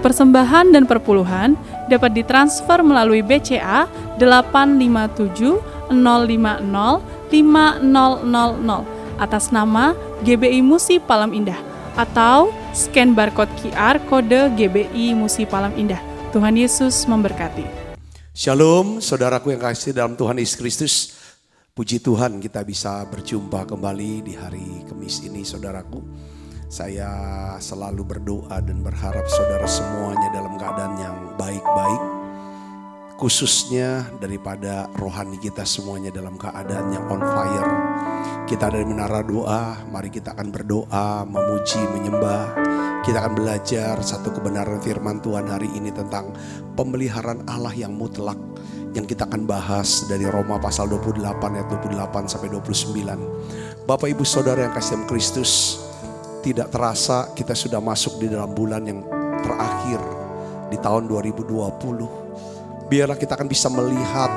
Persembahan dan perpuluhan dapat ditransfer melalui BCA 857 050 5000 atas nama GBI Musi Palam Indah atau scan barcode QR kode GBI Musi Palam Indah. Tuhan Yesus memberkati. Shalom, saudaraku yang kasih dalam Tuhan Yesus Kristus. Puji Tuhan kita bisa berjumpa kembali di hari Kamis ini, saudaraku. Saya selalu berdoa dan berharap saudara semuanya dalam keadaan yang baik-baik. Khususnya daripada rohani kita semuanya dalam keadaan yang on fire. Kita dari Menara Doa, mari kita akan berdoa, memuji, menyembah. Kita akan belajar satu kebenaran firman Tuhan hari ini tentang pemeliharaan Allah yang mutlak. Yang kita akan bahas dari Roma pasal 28 ayat 28 sampai 29. Bapak Ibu Saudara yang kasih dalam Kristus, tidak terasa kita sudah masuk di dalam bulan yang terakhir di tahun 2020. Biarlah kita akan bisa melihat,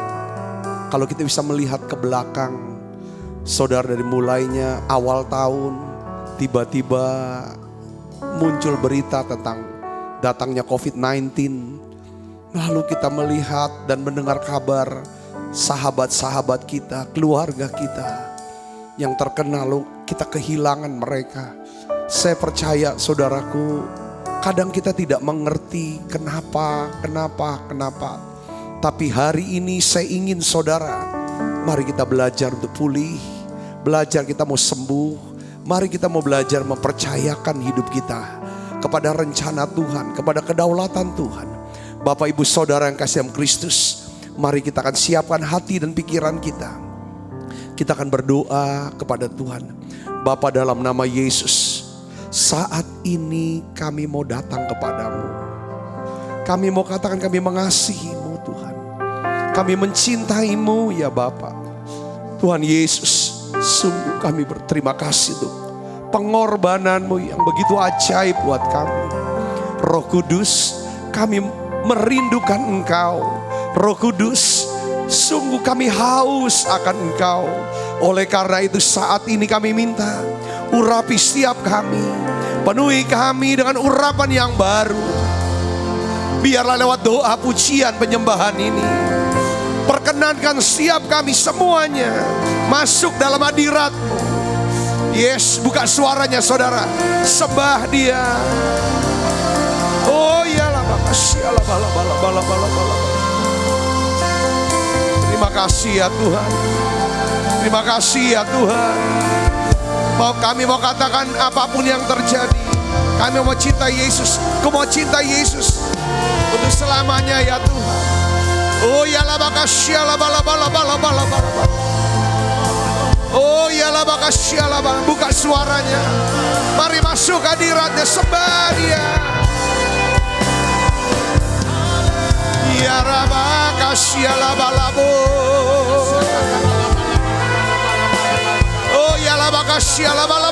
kalau kita bisa melihat ke belakang, saudara, dari mulainya awal tahun, tiba-tiba muncul berita tentang datangnya COVID-19. Lalu kita melihat dan mendengar kabar sahabat-sahabat kita, keluarga kita yang terkena, lalu kita kehilangan mereka. Saya percaya saudaraku, kadang kita tidak mengerti kenapa. Tapi hari ini saya ingin saudara, mari kita belajar untuk pulih. Belajar kita mau sembuh. Mari kita mau belajar mempercayakan hidup kita kepada rencana Tuhan, kepada kedaulatan Tuhan. Bapak Ibu Saudara yang kasih dalam Kristus, mari kita akan siapkan hati dan pikiran kita. Kita akan berdoa kepada Tuhan. Bapa, dalam nama Yesus, saat ini kami mau datang kepadamu. Kami mau katakan kami mengasihimu Tuhan. Kami mencintaimu ya Bapa. Tuhan Yesus, sungguh kami berterima kasih untuk pengorbananmu yang begitu ajaib buat kami. Roh Kudus, kami merindukan Engkau. Roh Kudus, sungguh kami haus akan Engkau. Oleh karena itu saat ini kami minta, urapi setiap kami. Penuhi kami dengan urapan yang baru. Biarlah lewat doa, pujian, penyembahan ini, perkenankan setiap kami semuanya masuk dalam hadirat-Mu. Yes, buka suaranya saudara, sembah Dia. Oh iyalah bala. Terima kasih ya Tuhan. Terima kasih ya Tuhan. Kami mau katakan apapun yang terjadi, kami mau cinta Yesus. Kau mau cinta Yesus untuk selamanya ya Tuhan. Oh iyalah bakasyala bala. Oh iyalah bakasyala bala. Buka suaranya. Mari masuk hadiratnya, sembah Dia. Ya Rabba kasyala balabo. Oh ya la kasyala bala.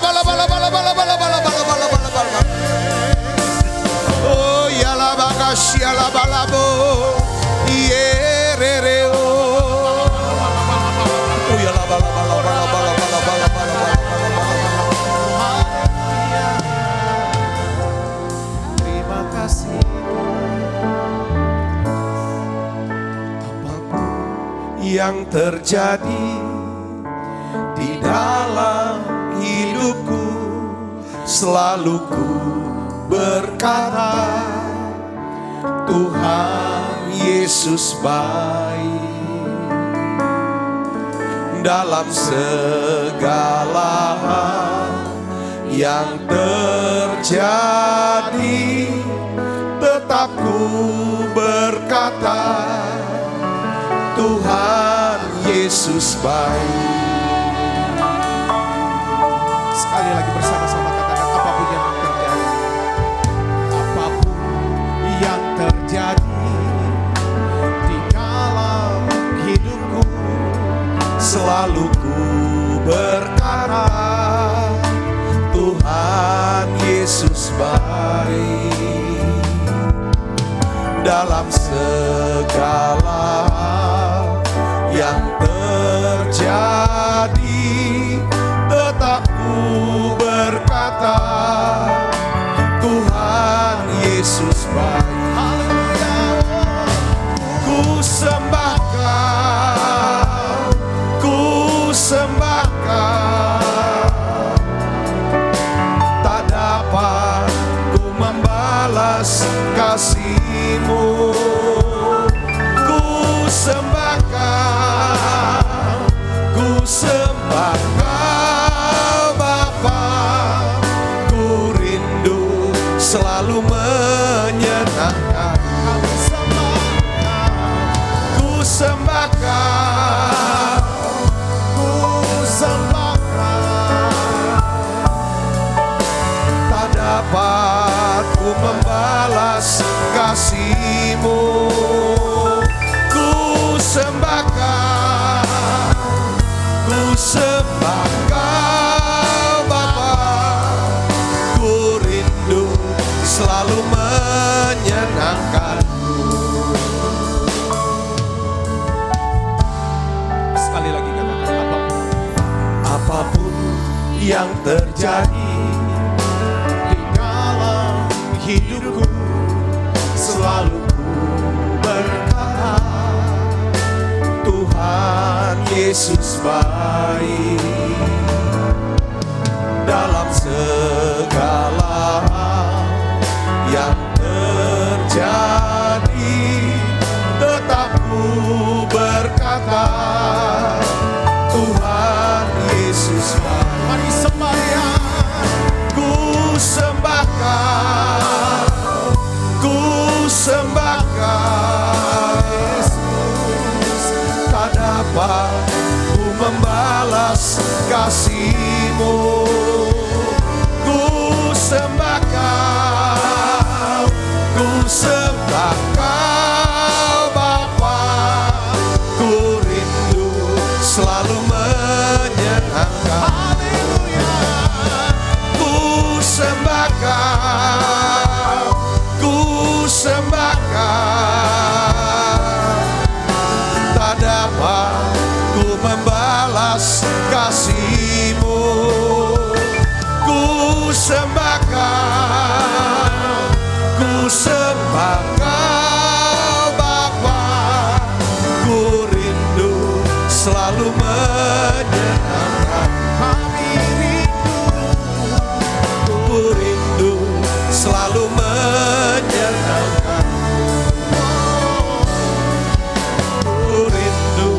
Oh ya la kasyala balabo. Ierereo. Oh ya la bala. Terima kasih. Yang terjadi di dalam hidupku, selalu ku berkata, Tuhan Yesus baik. Dalam segala hal yang terjadi, tetap ku berkata, Tuhan Yesus baik. Sekali lagi bersama-sama katakan, apapun yang terjadi, apapun yang terjadi di dalam hidupku, selalu ku berkata, Tuhan Yesus baik. Dalam segala yang terjadi, tetap ku berkata, Tuhan Yesus baik. membalas kasih-Mu. Ku sembah Kau, ku sembah Kau Bapa. Ku rindu selalu menyenangkan. Ku sembah Kau, ku sembah Kau. Tak dapat ku membalas kasih-Mu. Ku sembah Kau, ku sembah Kau Bapa. Ku rindu selalu menyenangkan-Mu. Sekali lagi katakan, apapun yang terjadi di dalam hidupku, selalu ku berkata, Tuhan Yesus baik. Dalam segala hal yang terjadi, tetap ku berkata, Tuhan Yesus baik. Mari sembahyang. Ku sembah Kau, ku sembah Kau Yesus. Tak dapat ku membalas kasih-Mu. Ku sembah Kau, ku sembah Kau Bapa. Ku rindu selalu menyenangkan. Haleluya. Ku sembah Kau, ku sembah Kau. Tak dapat ku membalas kasih-Mu. Ku sembah Kau, ku sembah Kau Bapa. Ku rindu selalu menyenangkan. Kami rindu, ku rindu selalu menyenangkan. Ku rindu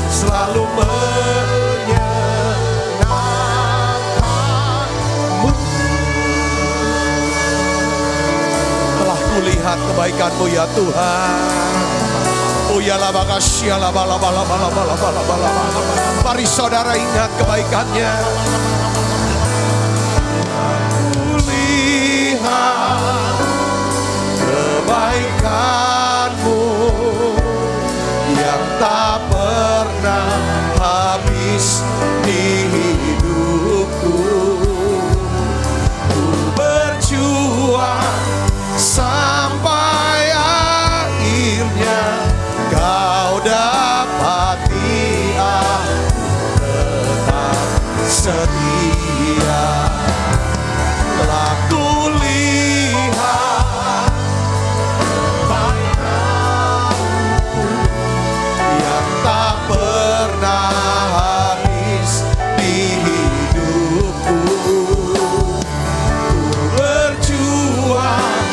selalu menyenangkan-Mu. Telah kulihat kebaikan-Mu ya Tuhan. Oh ya la bakasya la bala bala bala bala bala bala. Mari saudara ingat kebaikannya. Kulihat kebaikan-Mu yang tak pernah habis di hidupku. Ku berjuang sampai akhirnya Kau dapati aku tetap setia. Telah kulihat kebaikan-Mu yang tak pernah habis di hidupku. Ku berjuang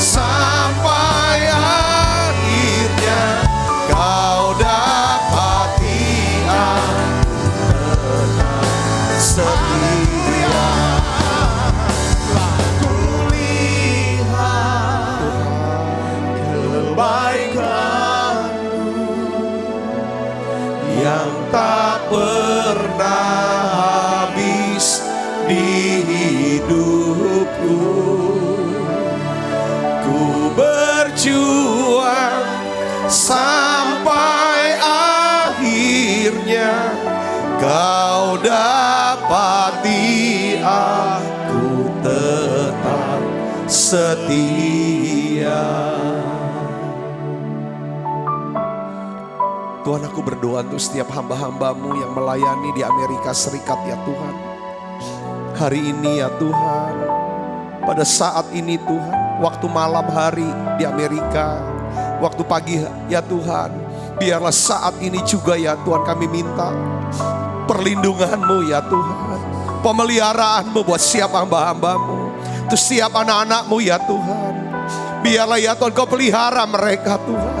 sampai akhirnya Kau dapati aku tetap setia. Telah kulihat kebaikan-Mu yang tak pernah habis di hidupku. Ku berjuang sampai akhirnya Kau dapati aku tetap setia. Tuhan, aku berdoa untuk setiap hamba-hamba-Mu yang melayani di Amerika Serikat ya Tuhan. Hari ini ya Tuhan, pada saat ini Tuhan, waktu malam hari di Amerika, waktu pagi ya Tuhan, biarlah saat ini juga ya Tuhan kami minta perlindungan-Mu ya Tuhan, pemeliharaan-Mu buat setiap hamba-hamba-Mu, untuk setiap anak-anak-Mu ya Tuhan. Biarlah ya Tuhan Kau pelihara mereka Tuhan.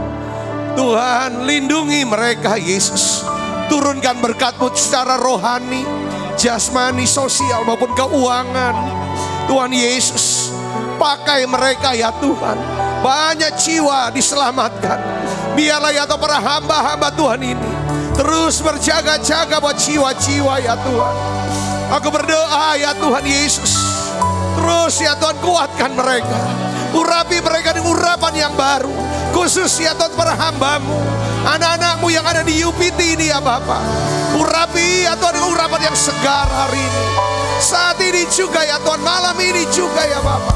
Tuhan lindungi mereka Yesus. Turunkan berkat-Mu secara rohani, jasmani, sosial maupun keuangan. Tuhan Yesus, pakai mereka ya Tuhan. Banyak jiwa diselamatkan. Biarlah ya Tuhan para hamba-hamba Tuhan ini terus berjaga-jaga buat jiwa-jiwa ya Tuhan. Aku berdoa ya Tuhan Yesus, terus ya Tuhan kuatkan mereka. Urapi mereka dengan urapan yang baru. Khusus ya Tuhan para hamba-Mu, anak-anak-Mu yang ada di UPT ini ya Bapa. Urapi ya Tuhan dengan urapan yang segar hari ini. Saat ini juga ya Tuhan, malam ini juga ya Bapa.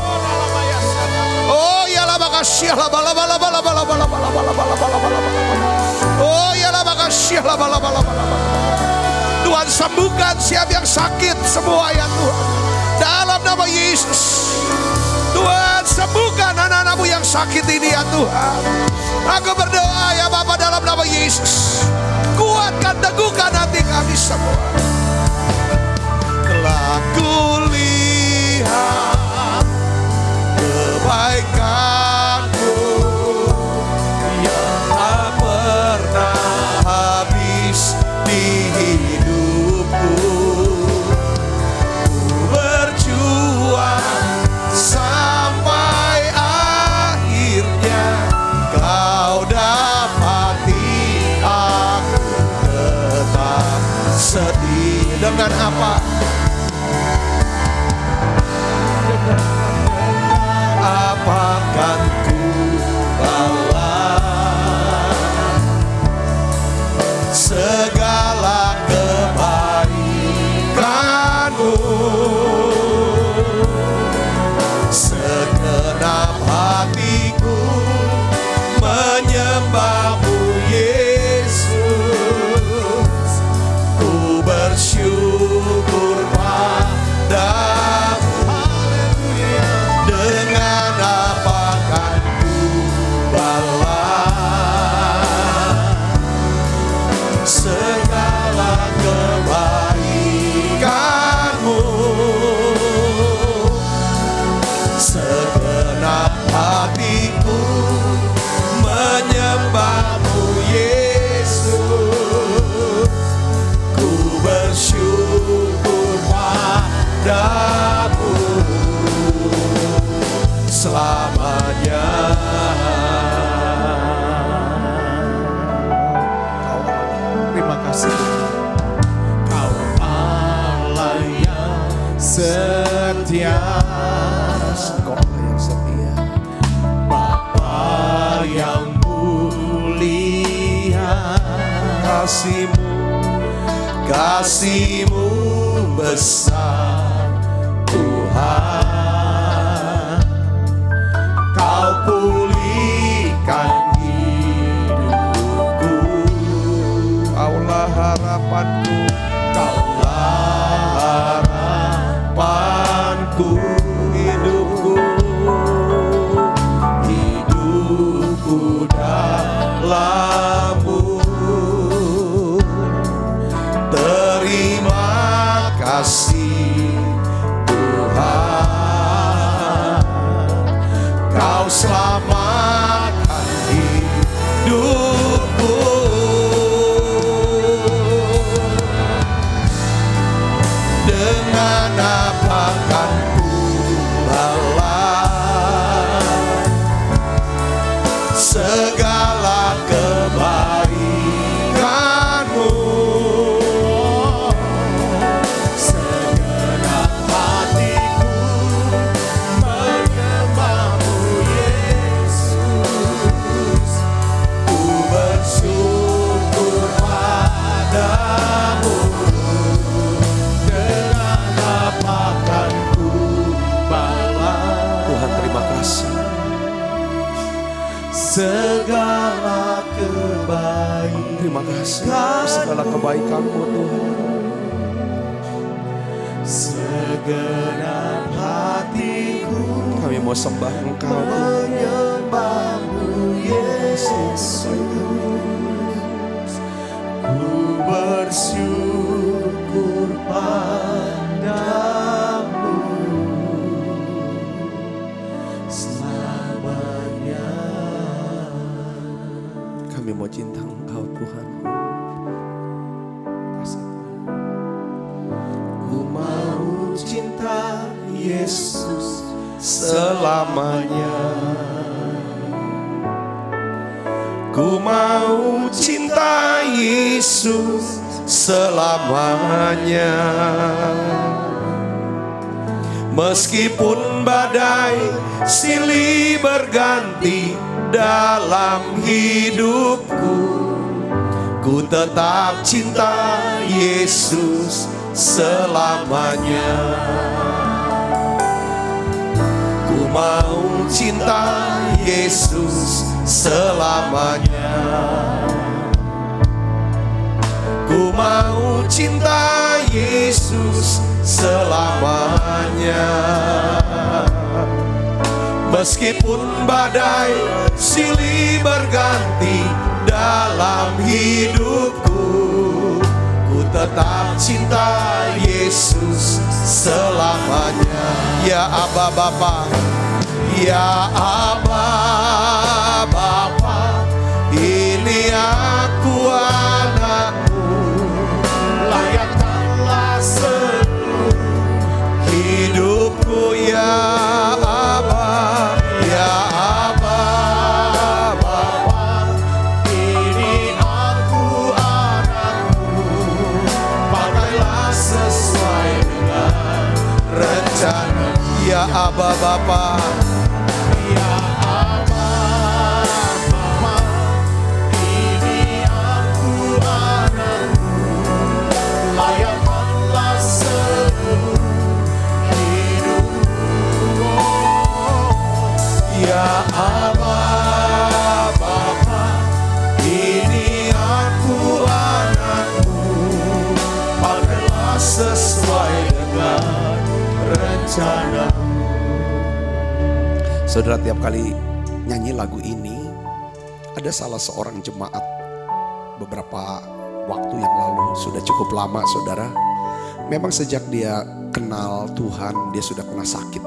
Oh ya lah makasih lah bala bala bala bala bala bala bala bala bala bala. Oh ya lah makasih lah bala bala bala bala. Tuhan sembuhkan siapa yang sakit semua ya Tuhan. Dalam nama Yesus. Tuhan sembuhkan anak-anak-Mu yang sakit ini ya Tuhan. Aku berdoa ya Bapa dalam nama Yesus. Kuatkan, teguhkan hati kami semua. Telah kulihat kebaikan-Mu yang tak pernah habis di hidupku. Ku berjuang sampai akhirnya Kau dapati aku tetap setia. Dengan apa? Apakan ku balas segala kebaikan-Mu. Segenap hatiku menyembah-Mu Yesus. Ku bersyukur padamu. Dengan apakan ku balas segala kebaikan-Mu. Segenap hatiku menyembah-Mu Yesus. Ku bersyukur padamu selamanya. Terima kasih. Kau Allah yang setia. Kau yang setia. Bapa yang mulia. Kasih-Mu besar Tuhan. Kau pulihkan hidupku. Kaulah harapanku. Kaulah harapanku. Hidupku dalam-Mu. Terima kasih Tuhan. Kau selamatkan hidupku. Dengan apakan ku balas segala kebaikan-Mu. Segenap hatiku menyembah-Mu Yesus. Ku bersyukur padamu. Dengan apakan ku balas. Tuhan terima kasih. Segala kebaikan. Terima kasih segala kebaikan-Mu Tuhan. Segenap hatiku kami mau sembah Engkau menyembah-Mu Yesus. Ku bersyukur padamu selamanya. mau cinta Engkau Tuhan. Kasih Tuhan. Ku mau cinta Yesus selamanya. Ku mau cinta Yesus selamanya. Meskipun badai silih berganti dalam hidupku, ku tetap cinta Yesus selamanya. Ku mau cinta Yesus selamanya. Ku mau cinta Yesus selamanya. Meskipun badai silih berganti dalam hidupku, ku tetap cinta Yesus selamanya. Ya Aba Bapa, ya Aba Bapa, ini aku anakmu, layakkanlah seluruh hidupku ya Aba, ya Aba Bapa, ini aku anakmu, pakailah sesuai dengan rencana. Ya Aba Bapa, ya Aba Bapa, ini aku anakmu, layakkanlah seluruh hidupku. Ya Aba Bapa, ini aku anakmu, pakailah sesuai dengan rencana. Saudara, tiap kali nyanyi lagu ini, ada salah seorang jemaat beberapa waktu yang lalu, sudah cukup lama saudara. Memang sejak dia kenal Tuhan, dia sudah kena sakit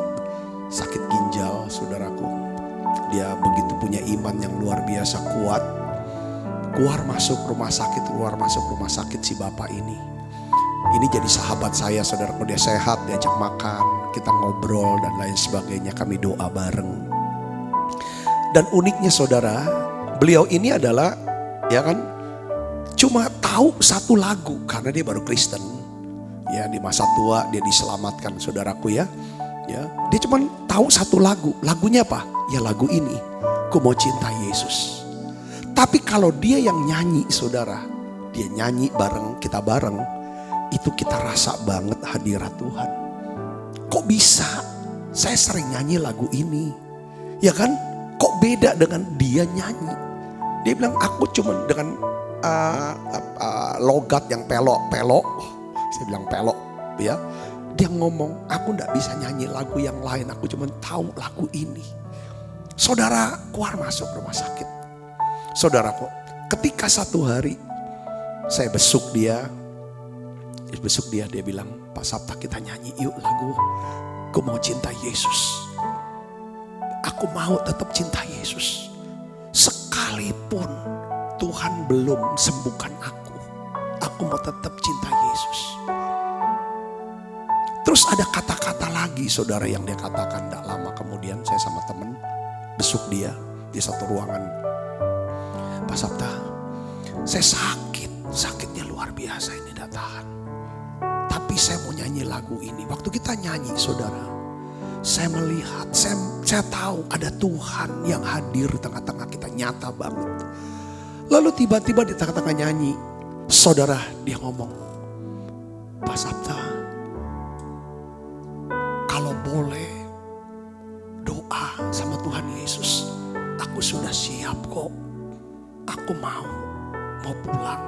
ginjal saudaraku. Dia begitu punya iman yang luar biasa kuat. Keluar masuk rumah sakit si bapak ini. Ini jadi sahabat saya saudaraku, dia sehat, diajak makan, kita ngobrol dan lain sebagainya, kami doa bareng. Dan uniknya saudara, beliau ini adalah ya kan cuma tahu satu lagu karena dia baru Kristen. Ya, di masa tua dia diselamatkan saudaraku ya. Ya, dia cuma tahu satu lagu. Lagunya apa? Ya lagu ini. Ku mau cinta Yesus. Tapi kalau dia yang nyanyi saudara, dia nyanyi bareng, kita bareng, itu kita rasa banget hadirat Tuhan. Kok bisa? Saya sering nyanyi lagu ini. Ya kan? Kok beda dengan dia nyanyi? Dia bilang aku cuma dengan logat yang pelok. Saya bilang pelok ya. Dia ngomong, aku gak bisa nyanyi lagu yang lain, aku cuma tahu lagu ini. Saudara, keluar masuk rumah sakit. Saudaraku, ketika satu hari saya besuk dia, dia bilang, Pak Sabta kita nyanyi yuk lagu, aku mau cinta Yesus. Aku mau tetap cinta Yesus. Sekalipun Tuhan belum sembuhkan aku mau tetap cinta Yesus. Terus ada kata-kata lagi saudara yang dia katakan tidak lama kemudian, saya sama temen besuk dia di satu ruangan. Pak Sabta, saya sakitnya luar biasa ini tidak tahan. Tapi saya mau nyanyi lagu ini. Waktu kita nyanyi saudara, saya melihat, saya tahu ada Tuhan yang hadir di tengah-tengah kita, nyata banget. Lalu tiba-tiba di tengah-tengah nyanyi, saudara dia ngomong, Pak Sabta, kalau boleh doa sama Tuhan Yesus, aku sudah siap kok. Aku mau pulang.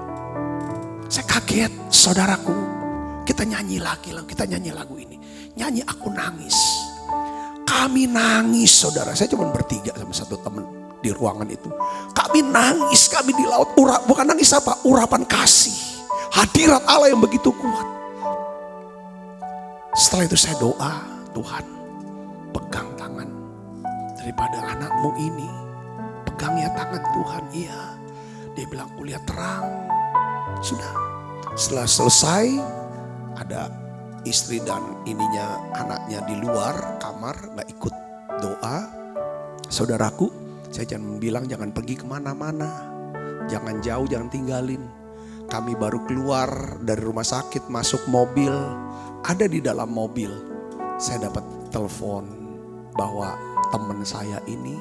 Saya kaget saudaraku. Kita nyanyi lagu ini. Nyanyi aku nangis. Kami nangis saudara. Saya cuma bertiga sama satu teman di ruangan itu. Kami nangis, kami di laut. Bukan nangis apa? Urapan kasih. Hadirat Allah yang begitu kuat. Setelah itu saya doa, Tuhan pegang tangan daripada anakmu ini. Pegang ya tangan Tuhan, iya. Dia bilang, aku lihat terang. Sudah. Setelah selesai, ada istri dan anaknya di luar kamar, gak ikut doa. Saudaraku, saya bilang jangan pergi kemana-mana. Jangan jauh, jangan tinggalin. Kami baru keluar dari rumah sakit, masuk mobil. Ada di dalam mobil, saya dapat telepon bahwa teman saya ini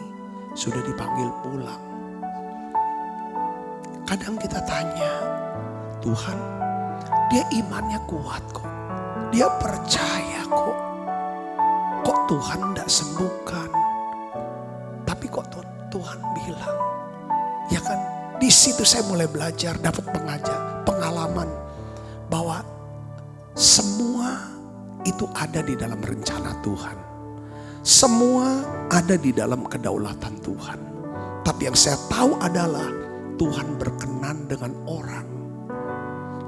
sudah dipanggil pulang. Kadang kita tanya, Tuhan, dia imannya kuat kok. Dia percaya kok. Kok Tuhan tidak sembuhkan? Tapi kok Tuhan bilang, ya kan? Di situ saya mulai belajar, dapat pengalaman bahwa semua itu ada di dalam rencana Tuhan. Semua ada di dalam kedaulatan Tuhan. Tapi yang saya tahu adalah Tuhan berkenan dengan orang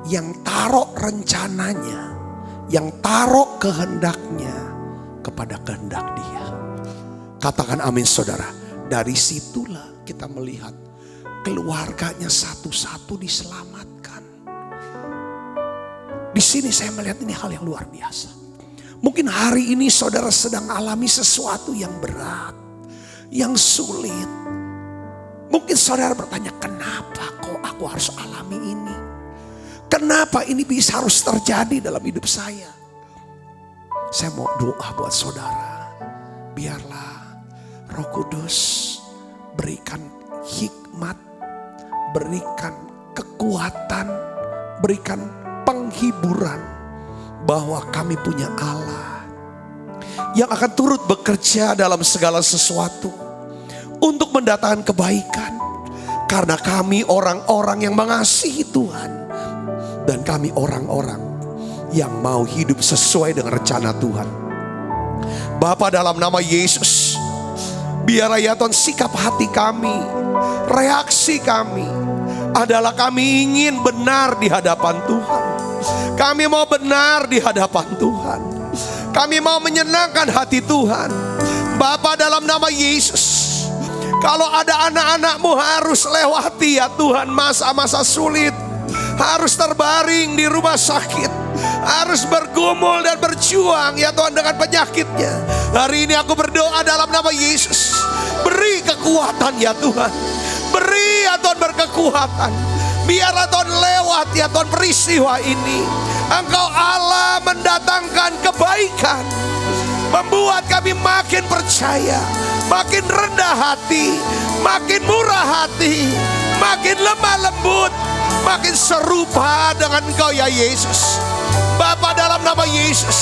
yang taruh rencananya, yang taruh kehendaknya kepada kehendak Dia. Katakan amin saudara. Dari situlah kita melihat keluarganya satu-satu diselamatkan. Di sini saya melihat ini hal yang luar biasa. Mungkin hari ini saudara sedang alami sesuatu yang berat, yang sulit. Mungkin saudara bertanya, kenapa kok aku harus alami ini? Kenapa ini bisa harus terjadi dalam hidup saya? Saya mau doa buat saudara. Biarlah Roh Kudus berikan hikmat, berikan kekuatan, berikan penghiburan bahwa kami punya Allah yang akan turut bekerja dalam segala sesuatu untuk mendatangkan kebaikan. Karena kami orang-orang yang mengasihi Tuhan dan kami orang-orang yang mau hidup sesuai dengan rencana Tuhan. Bapa, dalam nama Yesus, biarlah ya Tuhan sikap hati kami, reaksi kami adalah kami ingin benar di hadapan Tuhan. Kami mau benar di hadapan Tuhan. Kami mau menyenangkan hati Tuhan. Bapa, dalam nama Yesus, kalau ada anak-anak-Mu harus lewati ya Tuhan masa-masa sulit, harus terbaring di rumah sakit, harus bergumul dan berjuang ya Tuhan dengan penyakitnya. Hari ini aku berdoa dalam nama Yesus, beri kekuatan ya Tuhan. Beri ya Tuhan berkekuatan. Biarlah Tuhan lewat ya Tuhan peristiwa ini. Engkau Allah mendatangkan kebaikan, membuat kami makin percaya, makin rendah hati, makin murah hati, makin lemah lembut, makin serupa dengan Engkau ya Yesus. Bapa, dalam nama Yesus,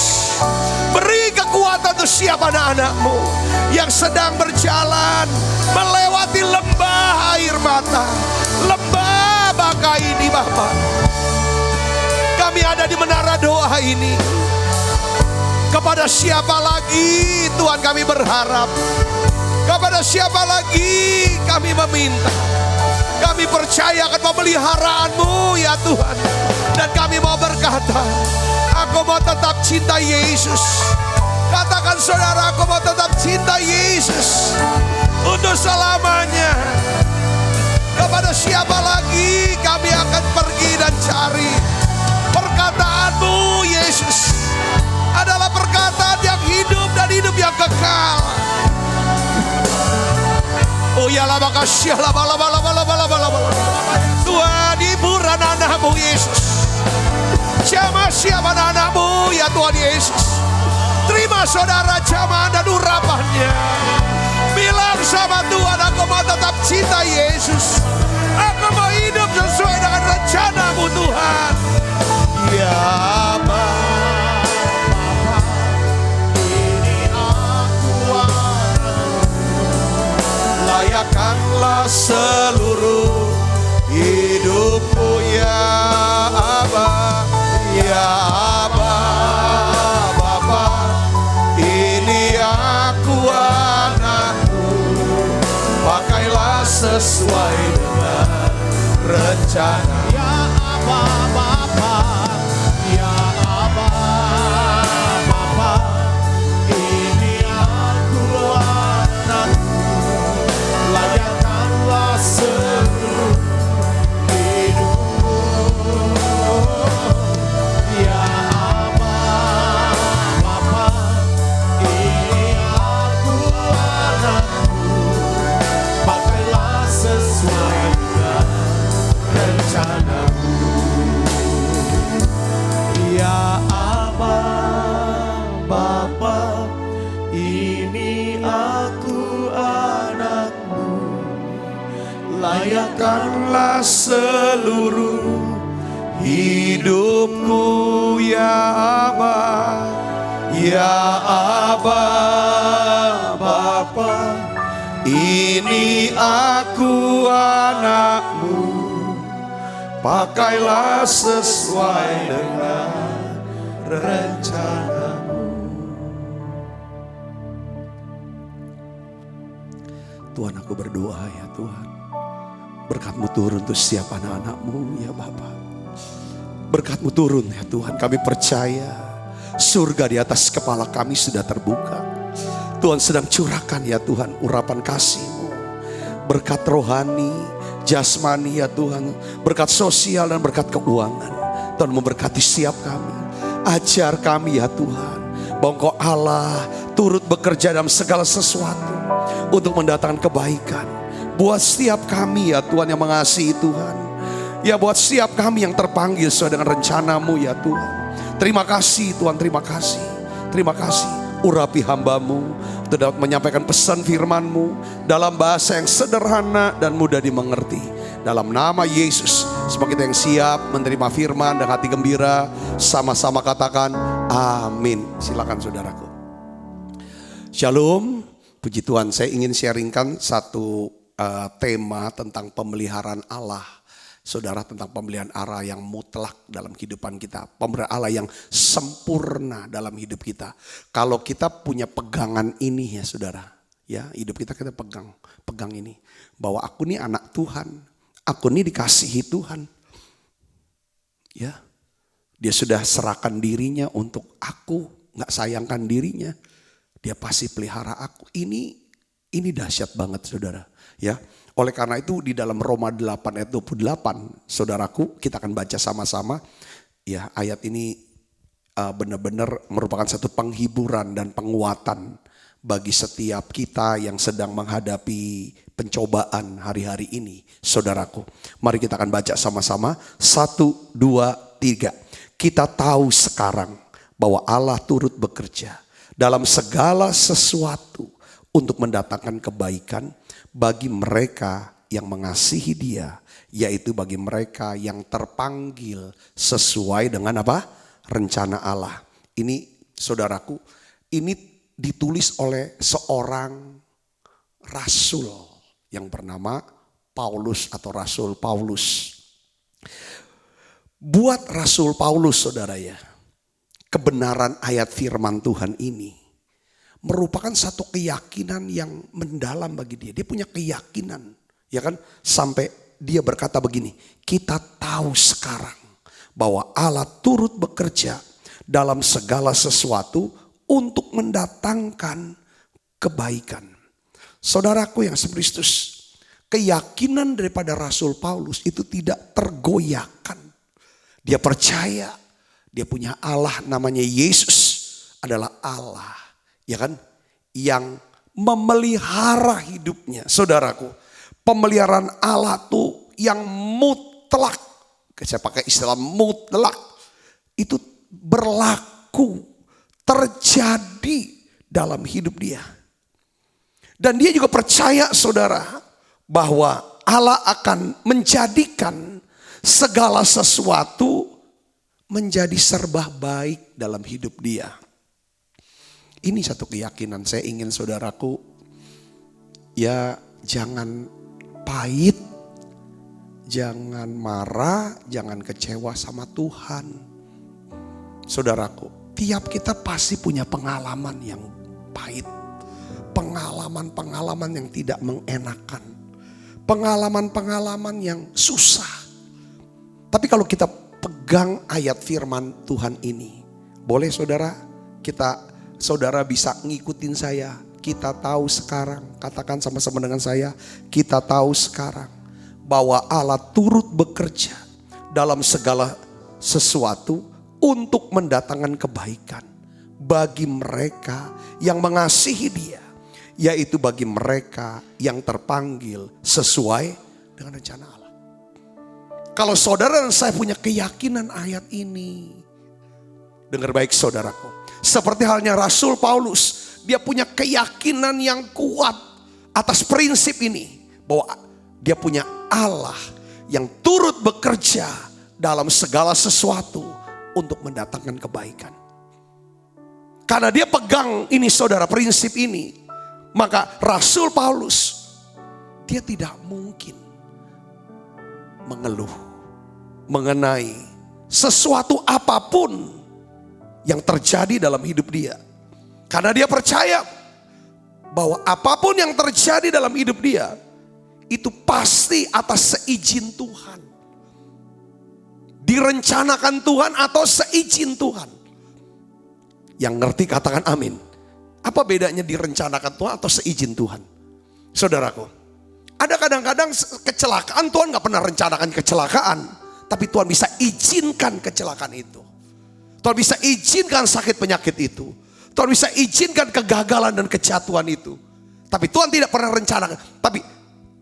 beri kekuatan untuk siap anak-anak-Mu yang sedang berjalan melewati lembah air mata, lembah baka ini. Bapa, kami ada di menara doa ini. Kepada siapa lagi Tuhan kami berharap? Kepada siapa lagi kami meminta? Kami percaya akan pemeliharaan-Mu ya Tuhan. Dan kami mau berkata, aku mau tetap cinta Yesus. Katakan saudara, aku mau tetap cinta Yesus untuk selamanya. Kepada siapa lagi kami akan pergi dan cari? Perkataan-Mu Yesus adalah perkataan yang hidup dan hidup yang kekal. Oh ya lah, makasih lah, Tuhan, hiburan anak-Mu Yesus. Siapa anak-Mu ya Tuhan Yesus. Terima saudara jamaah dan urapannya. Bilang sama Tuhan, aku mau tetap cinta Yesus. Aku mau hidup sesuai dengan rencana-Mu Tuhan. Ya Bapa, ini aku layakkanlah seluruh hidupku ya Aba, ya Aba. Bapa, ini aku anakmu, pakailah sesuai dengan rencana. Ya Aba, Bapa, ya Aba, Bapa, ini aku anakmu, layakkanlah seluruh Layakanlah seluruh hidupku ya Aba, ya Aba Bapa. Ini aku anakmu, pakailah sesuai dengan rencanamu. Tuhan, aku berdoa ya Tuhan, berkat-Mu turun untuk setiap anak-anak-Mu ya Bapa. Berkat-Mu turun ya Tuhan, kami percaya surga di atas kepala kami sudah terbuka. Tuhan sedang curahkan ya Tuhan urapan kasih-Mu, berkat rohani, jasmani ya Tuhan, berkat sosial dan berkat keuangan. Tuhan memberkati setiap kami, ajar kami ya Tuhan, bahwa Engkau Allah turut bekerja dalam segala sesuatu untuk mendatangkan kebaikan buat setiap kami ya Tuhan yang mengasihi Tuhan. Ya, buat setiap kami yang terpanggil sesuai dengan rencana-Mu ya Tuhan. Terima kasih Tuhan, terima kasih. Terima kasih, urapi hamba-Mu untuk dapat menyampaikan pesan firman-Mu dalam bahasa yang sederhana dan mudah dimengerti. Dalam nama Yesus, semoga kita yang siap menerima firman dan hati gembira, sama-sama katakan amin. Silakan saudaraku. Shalom, puji Tuhan. Saya ingin sharingkan satu tema tentang pemeliharaan Allah. Saudara, tentang pemeliharaan Allah yang mutlak dalam kehidupan kita. Pemeliharaan Allah yang sempurna dalam hidup kita. Kalau kita punya pegangan ini ya saudara. Ya, hidup kita pegang ini. Bahwa aku ini anak Tuhan. Aku ini dikasihi Tuhan. Ya, dia sudah serahkan dirinya untuk aku. Gak sayangkan dirinya. Dia pasti pelihara aku. Ini dahsyat banget saudara. Ya. Oleh karena itu di dalam Roma 8 ayat 28, saudaraku, kita akan baca sama-sama. Ya, ayat ini benar-benar merupakan satu penghiburan dan penguatan bagi setiap kita yang sedang menghadapi pencobaan hari-hari ini, saudaraku. Mari kita akan baca sama-sama. 1, 2, 3. Kita tahu sekarang bahwa Allah turut bekerja dalam segala sesuatu untuk mendatangkan kebaikan bagi mereka yang mengasihi Dia, yaitu bagi mereka yang terpanggil sesuai dengan apa? Rencana Allah. Ini saudaraku, ini ditulis oleh seorang rasul yang bernama Paulus atau Rasul Paulus. Buat Rasul Paulus saudara ya, kebenaran ayat firman Tuhan ini merupakan satu keyakinan yang mendalam bagi dia. Dia punya keyakinan, ya kan? Sampai dia berkata begini, kita tahu sekarang bahwa Allah turut bekerja dalam segala sesuatu untuk mendatangkan kebaikan. Saudaraku yang Kristus, keyakinan daripada Rasul Paulus itu tidak tergoyahkan. Dia percaya dia punya Allah namanya Yesus adalah Allah, ya kan, yang memelihara hidupnya. Saudaraku, pemeliharaan Allah tuh yang mutlak. Saya pakai istilah mutlak. Itu berlaku, terjadi dalam hidup dia. Dan dia juga percaya saudara, bahwa Allah akan menjadikan segala sesuatu menjadi serba baik dalam hidup dia. Ini satu keyakinan. Saya ingin saudaraku, ya jangan pahit, jangan marah, jangan kecewa sama Tuhan. Saudaraku, tiap kita pasti punya pengalaman yang pahit. Pengalaman-pengalaman yang tidak mengenakan. Pengalaman-pengalaman yang susah. Tapi kalau kita pegang ayat firman Tuhan ini, boleh saudara bisa ngikutin saya. Kita tahu sekarang, katakan sama-sama dengan saya, kita tahu sekarang bahwa Allah turut bekerja dalam segala sesuatu untuk mendatangkan kebaikan bagi mereka yang mengasihi Dia, yaitu bagi mereka yang terpanggil sesuai dengan rencana Allah. Kalau saudara dan saya punya keyakinan ayat ini, dengar baik saudaraku, seperti halnya Rasul Paulus, dia punya keyakinan yang kuat atas prinsip ini, bahwa dia punya Allah yang turut bekerja dalam segala sesuatu untuk mendatangkan kebaikan. Karena dia pegang ini saudara, prinsip ini, maka Rasul Paulus, dia tidak mungkin mengeluh mengenai sesuatu apapun yang terjadi dalam hidup dia. Karena dia percaya bahwa apapun yang terjadi dalam hidup dia, itu pasti atas seizin Tuhan. Direncanakan Tuhan atau seizin Tuhan. Yang ngerti katakan amin. Apa bedanya direncanakan Tuhan atau seizin Tuhan? Saudaraku, ada kadang-kadang kecelakaan Tuhan gak pernah rencanakan kecelakaan. Tapi Tuhan bisa izinkan kecelakaan itu. Tuhan bisa izinkan sakit penyakit itu. Tuhan bisa izinkan kegagalan dan kejatuhan itu. Tapi Tuhan tidak pernah rencanakan. Tapi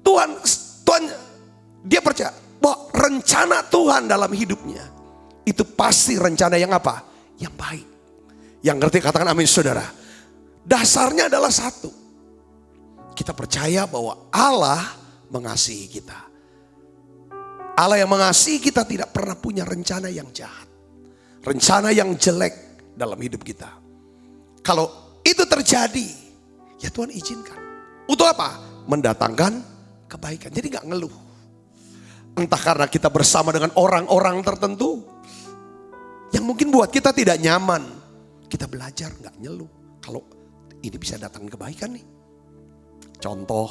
Tuhan dia percaya bahwa rencana Tuhan dalam hidupnya itu pasti rencana yang apa? Yang baik. Yang ngerti katakan amin saudara. Dasarnya adalah satu. Kita percaya bahwa Allah mengasihi kita. Allah yang mengasihi kita tidak pernah punya rencana yang jahat. Rencana yang jelek dalam hidup kita. Kalau itu terjadi, ya Tuhan izinkan. Untuk apa? Mendatangkan kebaikan. Jadi gak ngeluh. Entah karena kita bersama dengan orang-orang tertentu yang mungkin buat kita tidak nyaman. Kita belajar gak ngeluh. Kalau ini bisa datang kebaikan nih. Contoh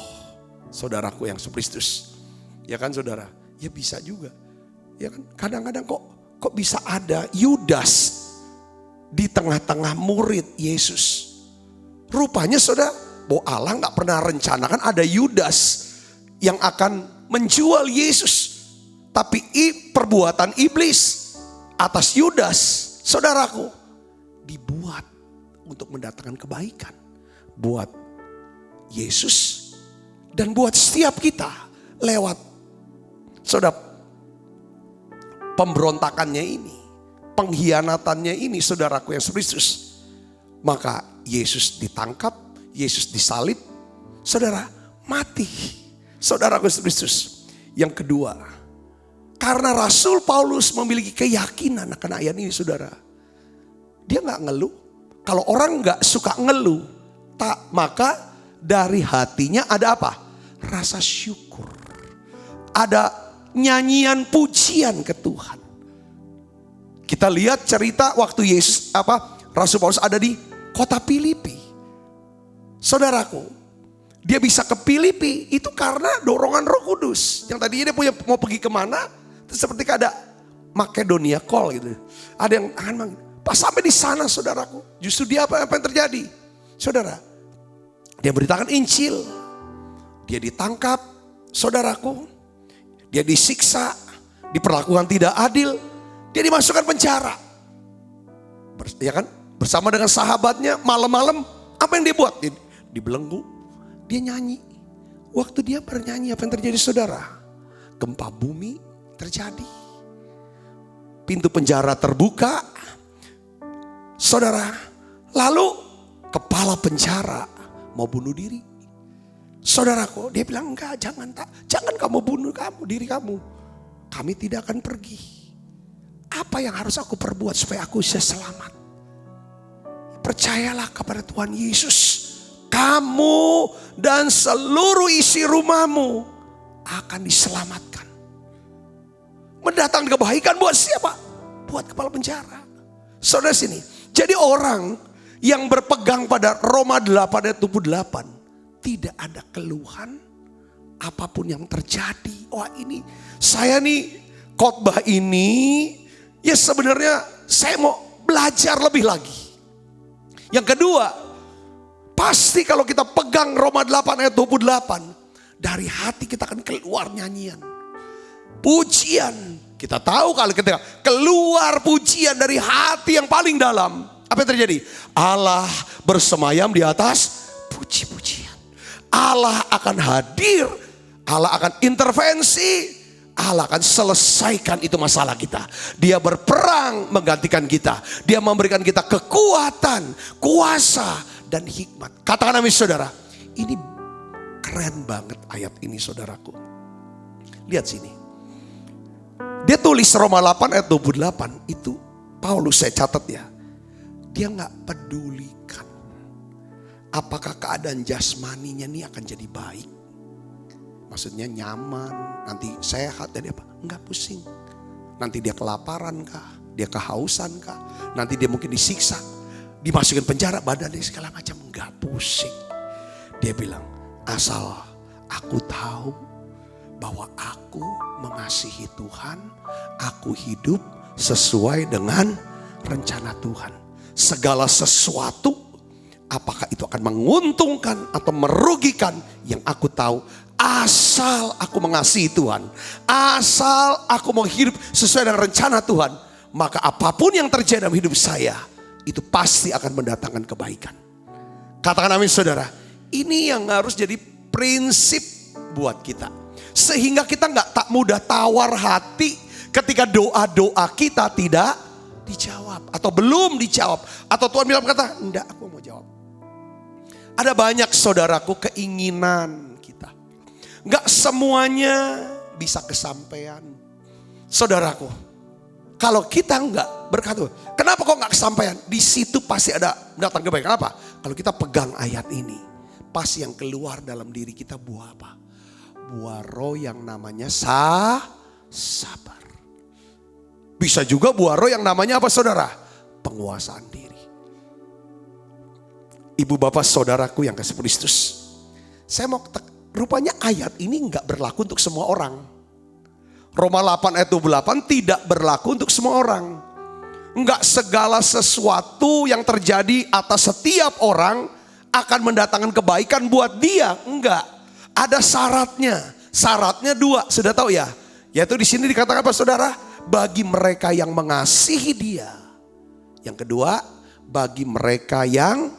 saudaraku yang Kristus. Ya kan saudara? Ya bisa juga. Ya kan? Kadang-kadang kok bisa ada Yudas di tengah-tengah murid Yesus. Rupanya saudara, bahwa Allah gak pernah rencanakan ada Yudas yang akan menjual Yesus. Tapi perbuatan iblis atas Yudas, saudaraku, dibuat untuk mendatangkan kebaikan. Buat Yesus dan buat setiap kita lewat saudara pemberontakannya ini, pengkhianatannya ini saudaraku yang Kristus. Maka Yesus ditangkap, Yesus disalib, saudara mati. Saudaraku Kristus. Yang kedua, karena Rasul Paulus memiliki keyakinan akan ayat ini saudara. Dia gak ngeluh. Kalau orang gak suka ngeluh, maka dari hatinya ada apa? Rasa syukur. Ada nyanyian pujian ke Tuhan. Kita lihat cerita waktu Rasul Paulus ada di kota Filipi. Saudaraku, dia bisa ke Filipi itu karena dorongan Roh Kudus. Yang tadinya dia mau pergi kemana, terus seperti ada Makedonia call gitu. Ada yang pas sampai di sana saudaraku, justru dia apa yang terjadi? Saudara, dia beritakan Injil. Dia ditangkap, saudaraku. Dia disiksa, diperlakukan tidak adil, dia dimasukkan penjara. Ya kan? Bersama dengan sahabatnya malam-malam apa yang dia buat? Dibelenggu, dia nyanyi. Waktu dia bernyanyi apa yang terjadi saudara? Gempa bumi terjadi. Pintu penjara terbuka. Saudara, lalu kepala penjara mau bunuh diri. Saudaraku, dia bilang enggak, jangan kamu bunuh diri kamu. Kami tidak akan pergi. Apa yang harus aku perbuat supaya aku bisa selamat? Percayalah kepada Tuhan Yesus. Kamu dan seluruh isi rumahmu akan diselamatkan. Mendatangkan kebaikan buat siapa? Buat kepala penjara. Saudara sini. Jadi orang yang berpegang pada Roma 8 ayat 28. Tidak ada keluhan apapun yang terjadi. Wah ini, saya nih khotbah ini, ya sebenarnya saya mau belajar lebih lagi. Yang kedua, pasti kalau kita pegang Roma 8 ayat 28, dari hati kita akan keluar nyanyian. Pujian, kita tahu kalau ketika keluar pujian dari hati yang paling dalam, apa yang terjadi? Allah bersemayam di atas puji-pujian. Allah akan hadir, Allah akan intervensi, Allah akan selesaikan itu masalah kita. Dia berperang menggantikan kita. Dia memberikan kita kekuatan, kuasa, dan hikmat. Katakan amin saudara. Ini keren banget ayat ini saudaraku. Lihat sini. Dia tulis Roma 8 ayat 28 itu. Paulus, saya catat ya. Dia gak pedulikan apakah keadaan jasmaninya ini akan jadi baik. Maksudnya nyaman, nanti sehat dan apa. Enggak pusing. Nanti dia kelaparan kah? Dia kehausan kah? Nanti dia mungkin disiksa. Dimasukin penjara, badannya segala macam. Enggak pusing. Dia bilang, asal aku tahu bahwa aku mengasihi Tuhan. Aku hidup sesuai dengan rencana Tuhan. Segala sesuatu, apakah itu akan menguntungkan atau merugikan, yang aku tahu, asal aku mengasihi Tuhan, asal aku mau hidup sesuai dengan rencana Tuhan, maka apapun yang terjadi dalam hidup saya, itu pasti akan mendatangkan kebaikan. Katakan amin saudara. Ini yang harus jadi prinsip buat kita. Sehingga kita tak mudah tawar hati ketika doa-doa kita tidak dijawab. Atau belum dijawab. Atau Tuhan bilang kata, enggak, aku mau jawab. Ada banyak saudaraku keinginan kita. Enggak semuanya bisa kesampaian. Saudaraku, kalau kita enggak berkata, kenapa kok enggak kesampaian? Di situ pasti ada datang kebaikan. Kenapa? Kalau kita pegang ayat ini, pasti yang keluar dalam diri kita buah apa? Buah roh yang namanya sabar. Bisa juga buah roh yang namanya apa saudara? Penguasaan diri. Ibu bapak saudaraku yang kasih Kristus. Saya mau rupanya ayat ini enggak berlaku untuk semua orang. Roma 8 ayat 28 tidak berlaku untuk semua orang. Enggak segala sesuatu yang terjadi atas setiap orang akan mendatangkan kebaikan buat dia. Enggak. Ada syaratnya. Syaratnya 2, sudah tahu ya? Yaitu di sini dikatakan apa saudara? Bagi mereka yang mengasihi dia. Yang kedua, bagi mereka yang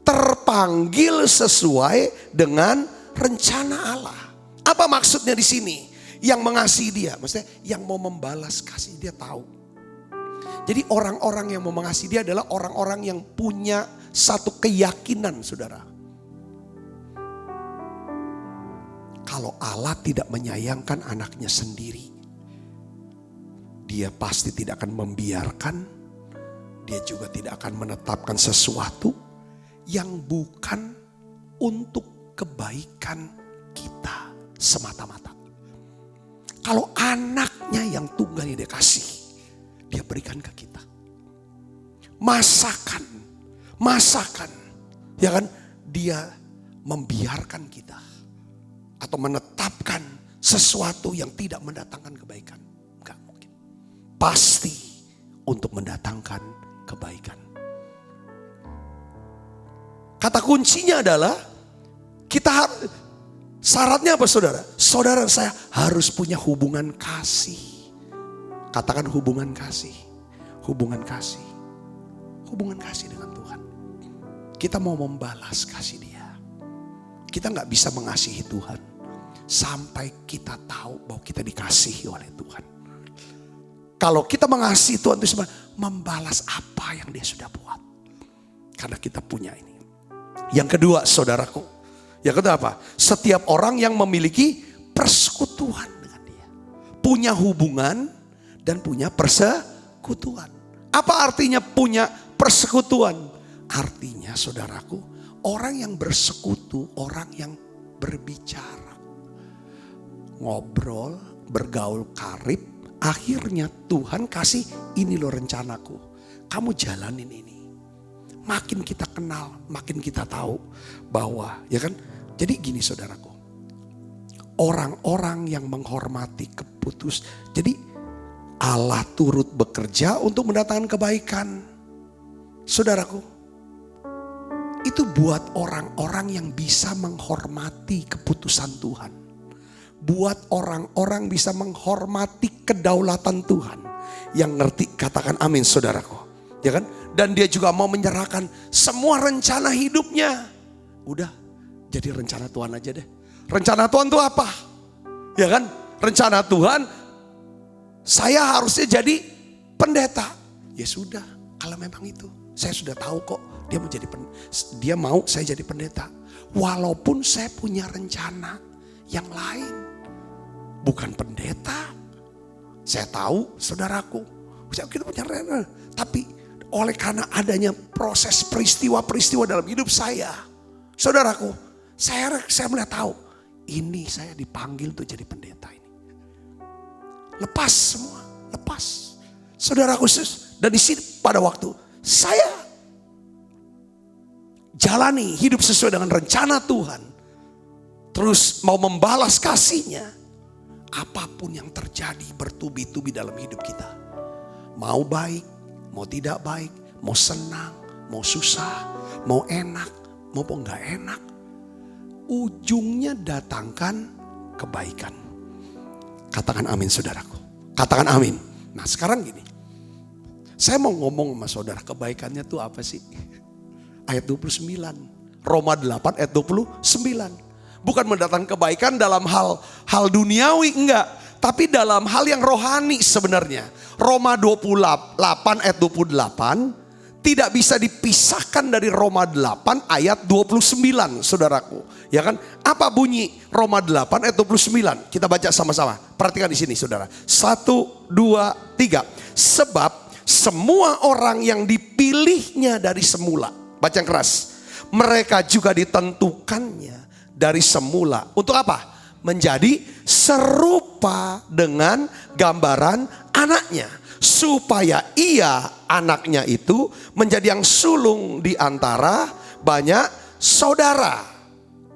terpanggil sesuai dengan rencana Allah. Apa maksudnya di sini? Yang mengasihi dia, maksudnya yang mau membalas kasih dia tahu. Jadi orang-orang yang mau mengasihi dia adalah orang-orang yang punya satu keyakinan, saudara. Kalau Allah tidak menyayangkan anaknya sendiri, dia pasti tidak akan membiarkan, dia juga tidak akan menetapkan sesuatu yang bukan untuk kebaikan kita semata-mata. Kalau anaknya yang tunggal yang dia kasih, dia berikan ke kita. Masakan, ya kan? Dia membiarkan kita atau menetapkan sesuatu yang tidak mendatangkan kebaikan. Enggak mungkin. Pasti untuk mendatangkan kebaikan. Kata kuncinya adalah kita syaratnya apa saudara? Saudara saya harus punya hubungan kasih. Katakan hubungan kasih. Hubungan kasih. Hubungan kasih dengan Tuhan. Kita mau membalas kasih dia. Kita gak bisa mengasihi Tuhan sampai kita tahu bahwa kita dikasihi oleh Tuhan. Kalau kita mengasihi Tuhan itu sebenarnya membalas apa yang dia sudah buat. Karena kita punya ini. Yang kedua saudaraku. Yang kedua apa? Setiap orang yang memiliki persekutuan dengan dia. Punya hubungan dan punya persekutuan. Apa artinya punya persekutuan? Artinya saudaraku, orang yang bersekutu, orang yang berbicara. Ngobrol, bergaul karib. Akhirnya Tuhan kasih ini loh rencanaku. Kamu jalanin ini. Makin kita kenal, makin kita tahu bahwa, ya kan? Jadi gini saudaraku. Orang-orang yang menghormati jadi Allah turut bekerja untuk mendatangkan kebaikan. Saudaraku, itu buat orang-orang yang bisa menghormati keputusan Tuhan. Buat orang-orang bisa menghormati kedaulatan Tuhan. Yang ngerti katakan amin saudaraku. Ya kan? Dan dia juga mau menyerahkan semua rencana hidupnya. Udah, jadi rencana Tuhan aja deh. Rencana Tuhan itu apa? Ya kan? Rencana Tuhan, saya harusnya jadi pendeta. Ya sudah, kalau memang itu. Saya sudah tahu kok, dia mau saya jadi pendeta. Walaupun saya punya rencana yang lain. bukan pendeta. Saya tahu saudaraku, saya kita punya rena. Tapi oleh karena adanya proses peristiwa-peristiwa dalam hidup saya, saudaraku, saya melihat tahu, ini saya dipanggil untuk jadi pendeta ini. Lepas semua, lepas. Saudaraku, dan di sini pada waktu saya jalani hidup sesuai dengan rencana Tuhan, terus mau membalas kasih-Nya, apapun yang terjadi bertubi-tubi dalam hidup kita. Mau baik, mau tidak baik, mau senang, mau susah, mau enak, maupun gak enak. Ujungnya datangkan kebaikan. Katakan amin saudaraku. Katakan amin. Nah sekarang gini. Saya mau ngomong sama saudara, kebaikannya tuh apa sih? Ayat 29. Roma 8 ayat 29. Bukan mendatangkan kebaikan dalam hal duniawi, enggak. Tapi dalam hal yang rohani sebenarnya. Roma 28 ayat 28 tidak bisa dipisahkan dari Roma 8 ayat 29 saudaraku. Ya kan? Apa bunyi Roma 8 ayat 29? Kita baca sama-sama. Perhatikan di sini saudara. 1, 2, 3. Sebab semua orang yang dipilihnya dari semula. Baca yang keras. Mereka juga ditentukannya dari semula. Untuk apa? Menjadi serupa dengan gambaran anaknya. Supaya ia, anaknya itu, menjadi yang sulung di antara banyak saudara.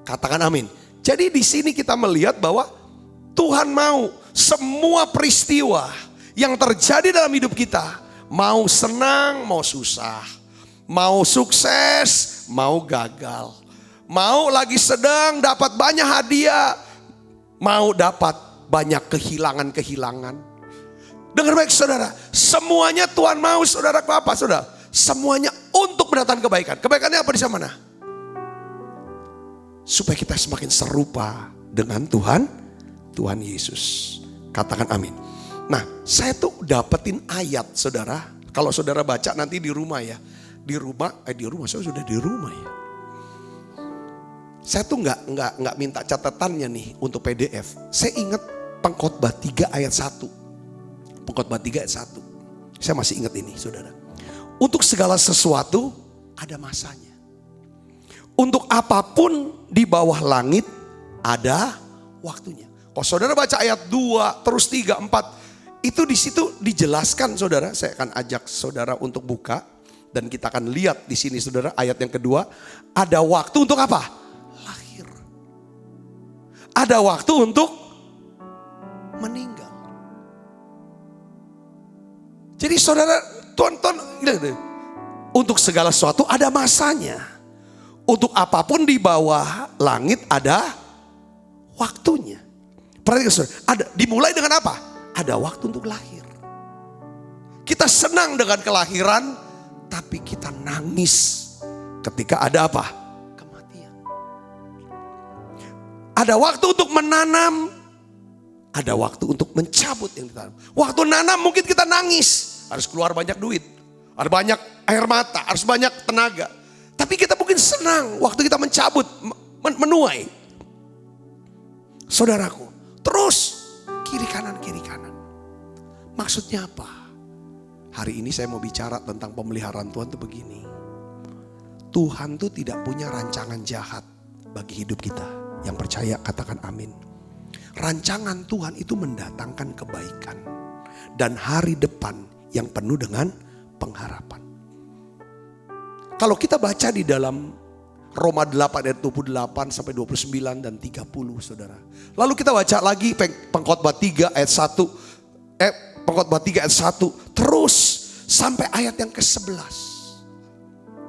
Katakan amin. Jadi di sini kita melihat bahwa Tuhan mau semua peristiwa yang terjadi dalam hidup kita, mau senang, mau susah, mau sukses, mau gagal, mau lagi sedang dapat banyak hadiah, mau dapat banyak kehilangan-kehilangan. Dengar baik saudara, semuanya Tuhan mau saudara apa saudara? Semuanya untuk mendatangkan kebaikan. Kebaikannya apa di mana? Supaya kita semakin serupa dengan Tuhan Yesus. Katakan amin. Nah, saya tuh dapetin ayat saudara. Kalau saudara baca nanti di rumah ya. Di rumah saya sudah di rumah ya. Saya tuh nggak minta catatannya nih untuk PDF. Saya ingat Pengkhotbah 3 ayat 1. Pengkhotbah 3 ayat 1. Saya masih ingat ini saudara. Untuk segala sesuatu ada masanya. Untuk apapun di bawah langit ada waktunya. Kalau saudara baca ayat 2 terus 3, 4. Itu di situ dijelaskan saudara. Saya akan ajak saudara untuk buka. Dan kita akan lihat di sini saudara ayat yang kedua. Ada waktu untuk apa? Lahir. Ada waktu untuk meninggal. Jadi saudara, Tuhan, untuk segala sesuatu ada masanya. Untuk apapun di bawah langit ada waktunya. Perhatikan saudara, dimulai dengan apa? Ada waktu untuk lahir. Kita senang dengan kelahiran, tapi kita nangis ketika ada apa? Kematian. Ada waktu untuk menanam, ada waktu untuk mencabut yang ditanam. Waktu nanam mungkin kita nangis. Harus keluar banyak duit. Harus banyak air mata. Harus banyak tenaga. Tapi kita mungkin senang waktu kita mencabut. Menuai. Saudaraku. Terus kiri kanan. Maksudnya apa? Hari ini saya mau bicara tentang pemeliharaan Tuhan itu begini. Tuhan tuh tidak punya rancangan jahat bagi hidup kita. Yang percaya katakan amin. Rancangan Tuhan itu mendatangkan kebaikan dan hari depan yang penuh dengan pengharapan. Kalau kita baca di dalam Roma 8 ayat 28 sampai 29 dan 30 saudara. Lalu kita baca lagi Pengkhotbah 3 ayat 1. Pengkhotbah 3 ayat 1 terus sampai ayat yang ke-11.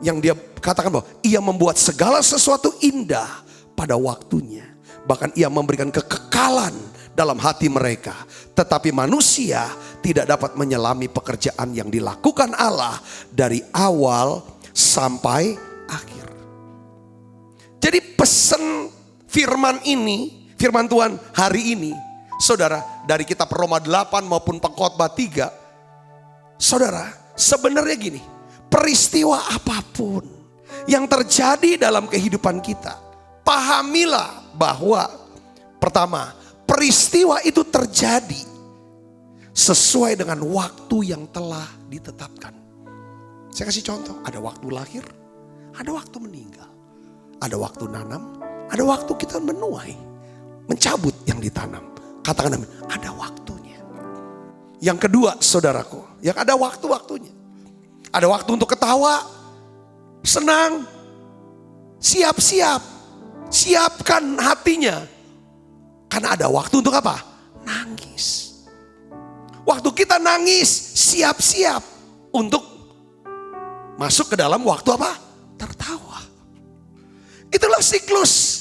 Yang dia katakan bahwa ia membuat segala sesuatu indah pada waktunya. Bahkan ia memberikan kekekalan dalam hati mereka. Tetapi manusia tidak dapat menyelami pekerjaan yang dilakukan Allah dari awal sampai akhir. Jadi pesan firman ini, firman Tuhan hari ini, saudara, dari kitab Roma 8 maupun Pengkhotbah 3. Saudara, sebenarnya gini, peristiwa apapun yang terjadi dalam kehidupan kita, pahamilah bahwa pertama, peristiwa itu terjadi sesuai dengan waktu yang telah ditetapkan. Saya kasih contoh, ada waktu lahir, ada waktu meninggal, ada waktu nanam, ada waktu kita menuai, mencabut yang ditanam. Katakan amin, ada waktunya. Yang kedua saudaraku, yang ada waktu-waktunya. Ada waktu untuk ketawa, senang, siap-siap, siapkan hatinya. Karena ada waktu untuk apa? Nangis. Waktu kita nangis, siap-siap untuk masuk ke dalam waktu apa? Tertawa. Itulah siklus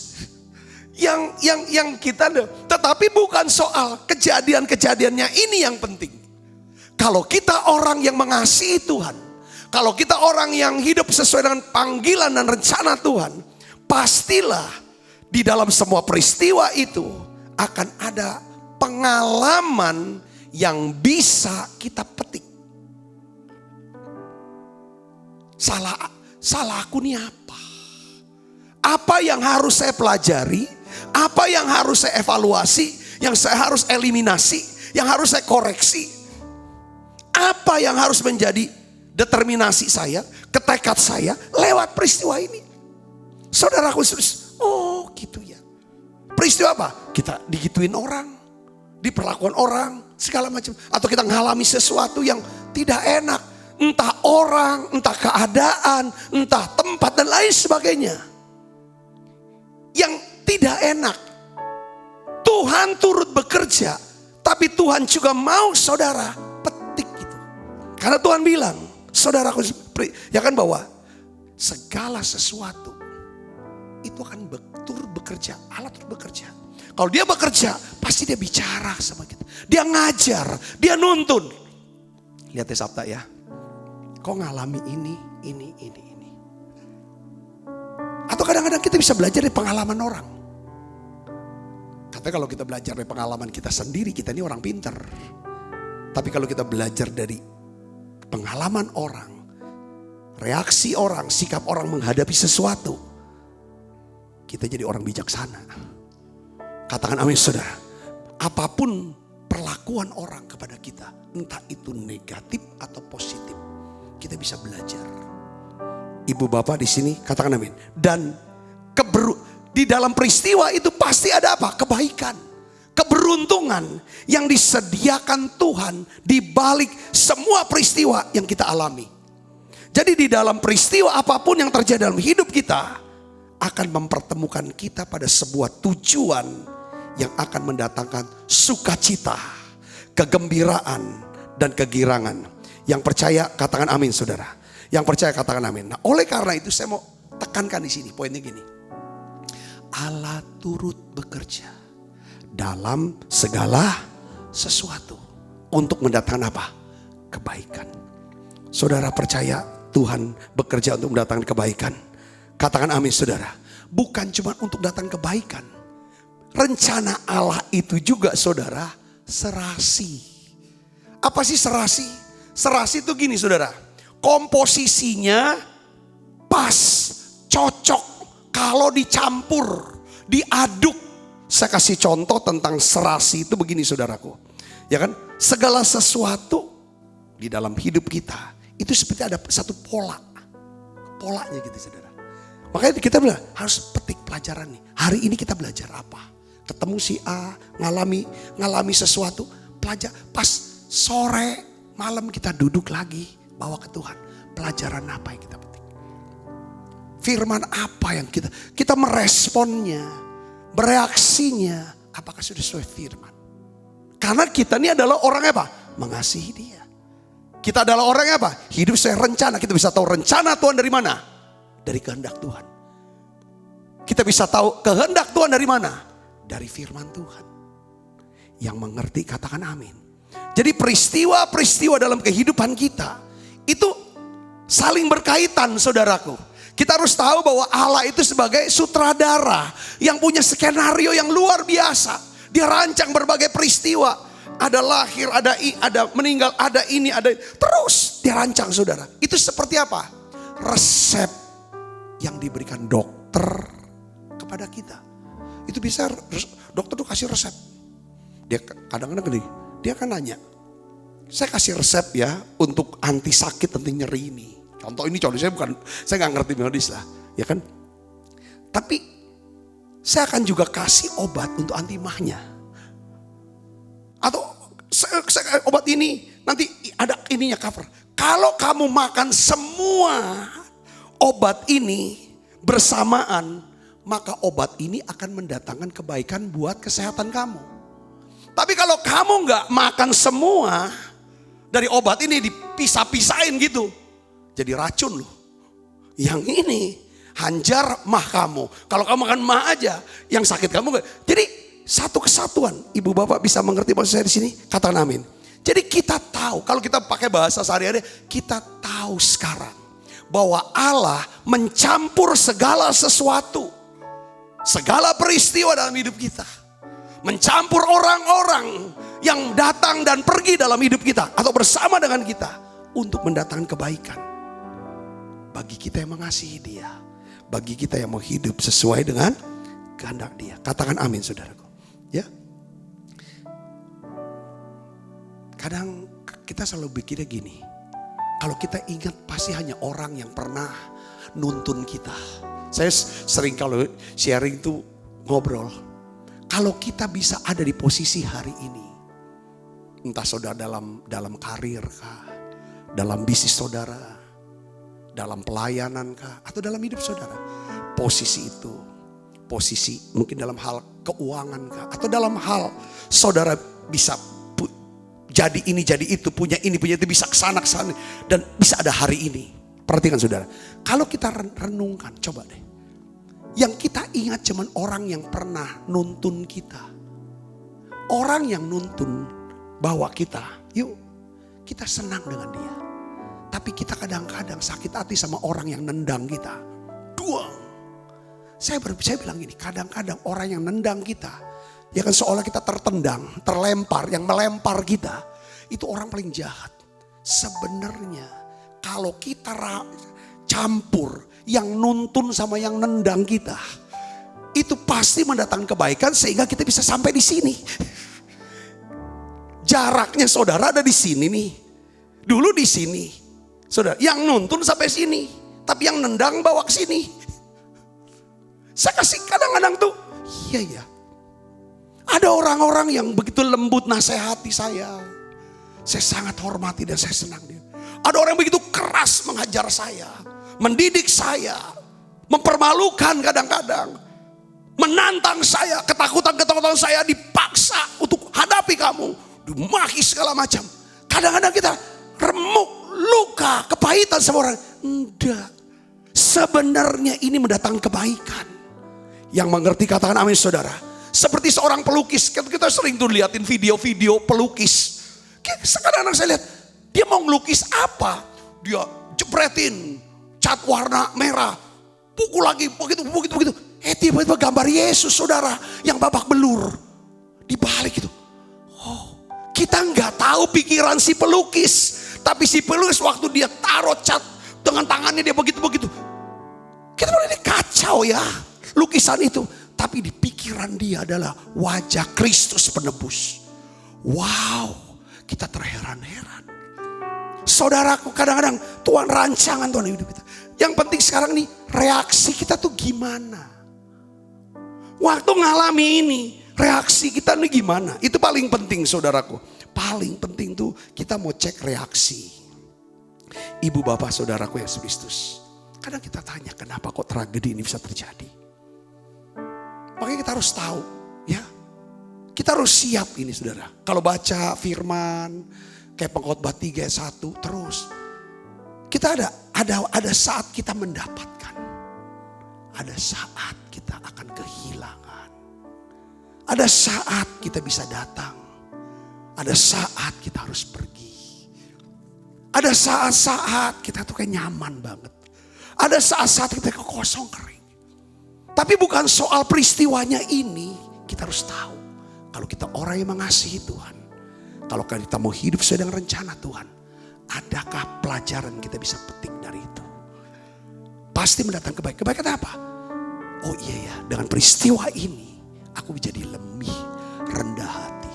yang kita, tetapi bukan soal kejadian-kejadiannya ini yang penting. Kalau kita orang yang mengasihi Tuhan, kalau kita orang yang hidup sesuai dengan panggilan dan rencana Tuhan, pastilah di dalam semua peristiwa itu akan ada pengalaman yang bisa kita petik. Salah aku nih apa? Apa yang harus saya pelajari? Apa yang harus saya evaluasi? Yang saya harus eliminasi? Yang harus saya koreksi? Apa yang harus menjadi determinasi saya, ketekad saya lewat peristiwa ini? Saudaraku, oh gitu ya. Peristiwa apa? Kita digituin orang, diperlakukan orang, segala macam. Atau kita mengalami sesuatu yang tidak enak. Entah orang, entah keadaan, entah tempat dan lain sebagainya. Yang tidak enak. Tuhan turut bekerja. Tapi Tuhan juga mau saudara petik itu. Karena Tuhan bilang, saudaraku, ya kan bahwa segala sesuatu itu akan turut bekerja. Allah turut bekerja. Kalau dia bekerja, pasti dia bicara sama kita. Dia ngajar, dia nuntun. Lihat ya Sabta ya. Kau ngalami ini. Atau kadang-kadang kita bisa belajar dari pengalaman orang. Katanya kalau kita belajar dari pengalaman kita sendiri, kita ini orang pinter. Tapi kalau kita belajar dari pengalaman orang, reaksi orang, sikap orang menghadapi sesuatu, kita jadi orang bijaksana. Katakan amin saudara. Apapun perlakuan orang kepada kita, entah itu negatif atau positif, kita bisa belajar. Ibu bapak di sini katakan amin. Dan di dalam peristiwa itu pasti ada apa? Kebaikan, keberuntungan yang disediakan Tuhan di balik semua peristiwa yang kita alami. Jadi di dalam peristiwa apapun yang terjadi dalam hidup kita akan mempertemukan kita pada sebuah tujuan yang akan mendatangkan sukacita, kegembiraan, dan kegirangan. Yang percaya katakan amin saudara. Yang percaya katakan amin. Nah, oleh karena itu saya mau tekankan di sini poinnya gini. Allah turut bekerja dalam segala sesuatu untuk mendatangkan apa? Kebaikan. Saudara percaya Tuhan bekerja untuk mendatangkan kebaikan? Katakan amin saudara. Bukan cuma untuk datang kebaikan. Rencana Allah itu juga saudara serasi. Apa sih serasi? Serasi itu gini saudara. Komposisinya pas, cocok. Kalau dicampur, diaduk. Saya kasih contoh tentang serasi itu begini saudaraku. Ya kan? Segala sesuatu di dalam hidup kita itu seperti ada satu pola. Polanya gitu saudara. Makanya kita bilang harus petik pelajaran nih. Hari ini kita belajar apa? Ketemu si A, ngalami sesuatu, pelajar. Pas sore, malam kita duduk lagi, bawa ke Tuhan. Pelajaran apa yang kita petik? Firman apa yang kita meresponnya, bereaksinya, apakah sudah sesuai firman? Karena kita ini adalah orang apa? Mengasihi dia. Kita adalah orang yang apa? Hidup sesuai rencana. Kita bisa tahu rencana Tuhan dari mana? Dari kehendak Tuhan. Kita bisa tahu kehendak Tuhan dari mana? Dari firman Tuhan. Yang mengerti katakan amin. Jadi peristiwa-peristiwa dalam kehidupan kita itu saling berkaitan saudaraku. Kita harus tahu bahwa Allah itu sebagai sutradara yang punya skenario yang luar biasa. Dia rancang berbagai peristiwa. Ada lahir, ada meninggal, ada ini, ada terus dia rancang saudara. Itu seperti apa? Resep yang diberikan dokter kepada kita. Itu bisa dokter tuh kasih resep. Dia kadang-kadang gini, dia akan nanya, saya kasih resep ya untuk anti sakit, anti nyeri ini. Contoh saya nggak ngerti medis lah, ya kan? Tapi saya akan juga kasih obat untuk anti mahnya. Atau saya obat ini nanti ada ininya cover. Kalau kamu makan semua obat ini bersamaan, maka obat ini akan mendatangkan kebaikan buat kesehatan kamu. Tapi kalau kamu nggak makan semua dari obat ini, dipisah-pisahin gitu, jadi racun loh. Yang ini hanjar mah kamu. Kalau kamu makan mah aja, yang sakit kamu nggak. Jadi satu kesatuan. Ibu bapak bisa mengerti maksud saya di sini? Katakan amin. Jadi kita tahu, kalau kita pakai bahasa sehari-hari, kita tahu sekarang bahwa Allah mencampur segala sesuatu, segala peristiwa dalam hidup kita. Mencampur orang-orang yang datang dan pergi dalam hidup kita atau bersama dengan kita untuk mendatangkan kebaikan bagi kita yang mengasihi Dia, bagi kita yang mau hidup sesuai dengan kehendak Dia. Katakan amin, saudaraku. Ya. Kadang kita selalu pikirnya gini, kalau kita ingat pasti hanya orang yang pernah nuntun kita. Saya sering kalau sharing tuh ngobrol, kalau kita bisa ada di posisi hari ini, entah saudara dalam karir kah, dalam bisnis saudara, dalam pelayanan kah, atau dalam hidup saudara, posisi itu, posisi mungkin dalam hal keuangan kah, atau dalam hal saudara bisa jadi ini jadi itu, punya ini punya itu, bisa kesana kesana, dan bisa ada hari ini. Perhatikan saudara, kalau kita renungkan, coba deh, yang kita ingat cuman orang yang pernah nuntun kita, orang yang nuntun bawa kita, yuk kita senang dengan dia. Tapi kita kadang-kadang sakit hati sama orang yang nendang kita. Saya bilang gini, kadang-kadang orang yang nendang kita, ya kan seolah kita tertendang, terlempar, yang melempar kita, itu orang paling jahat. Sebenarnya kalau kita campur yang nuntun sama yang nendang kita, itu pasti mendatangkan kebaikan sehingga kita bisa sampai di sini. Jaraknya saudara ada di sini nih. Dulu di sini. Saudara, yang nuntun sampai sini, tapi yang nendang bawa ke sini. Saya kasih kadang-kadang tuh, iya ya. Ada orang-orang yang begitu lembut nasihati saya. Saya sangat hormati dan saya senang dia. Ada orang yang begitu keras menghajar saya, mendidik saya, mempermalukan kadang-kadang, menantang saya, ketakutan saya dipaksa untuk hadapi kamu, dimahi segala macam. Kadang-kadang kita remuk, luka, kepahitan sama orang. Enggak, sebenarnya ini mendatangkan kebaikan. Yang mengerti katakan amin saudara. Seperti seorang pelukis, kita sering tuh liatin video-video pelukis. Sekarang saya lihat, dia mau ngelukis apa? Dia jepretin cat warna merah, pukul lagi, begitu. Tiba-tiba gambar Yesus saudara, yang babak belur. Di balik itu. Oh, kita nggak tahu pikiran si pelukis. Tapi si pelukis waktu dia taruh cat dengan tangannya dia begitu. Kita bilang ini kacau ya lukisan itu. Tapi di pikiran dia adalah wajah Kristus penebus. Wow, kita terheran-heran. Saudaraku, kadang-kadang Tuhan rancangan Tuhan hidup kita. Yang penting sekarang nih, reaksi kita tuh gimana? Waktu ngalami ini, reaksi kita nih gimana? Itu paling penting saudaraku. Paling penting tuh kita mau cek reaksi. Ibu bapak saudaraku Yesus Kristus. Kadang kita tanya kenapa kok tragedi ini bisa terjadi. Makanya kita harus tahu ya. Kita harus siap ini saudara. Kalau baca firman kayak Pengkhotbah 3 ayat 1 terus. Kita ada saat kita mendapatkan. Ada saat kita akan kehilangan. Ada saat kita bisa datang. Ada saat kita harus pergi. Ada saat-saat kita tuh kayak nyaman banget. Ada saat-saat kita kosong kering. Tapi bukan soal peristiwanya ini. Kita harus tahu. Kalau kita orang yang mengasihi Tuhan. Kalau kita mau hidup sesuai dengan rencana Tuhan. Adakah pelajaran kita bisa petik dari itu? Pasti mendatangkan kebaikan. Kebaikan apa? Oh iya ya, dengan peristiwa ini. Aku menjadi lebih rendah hati.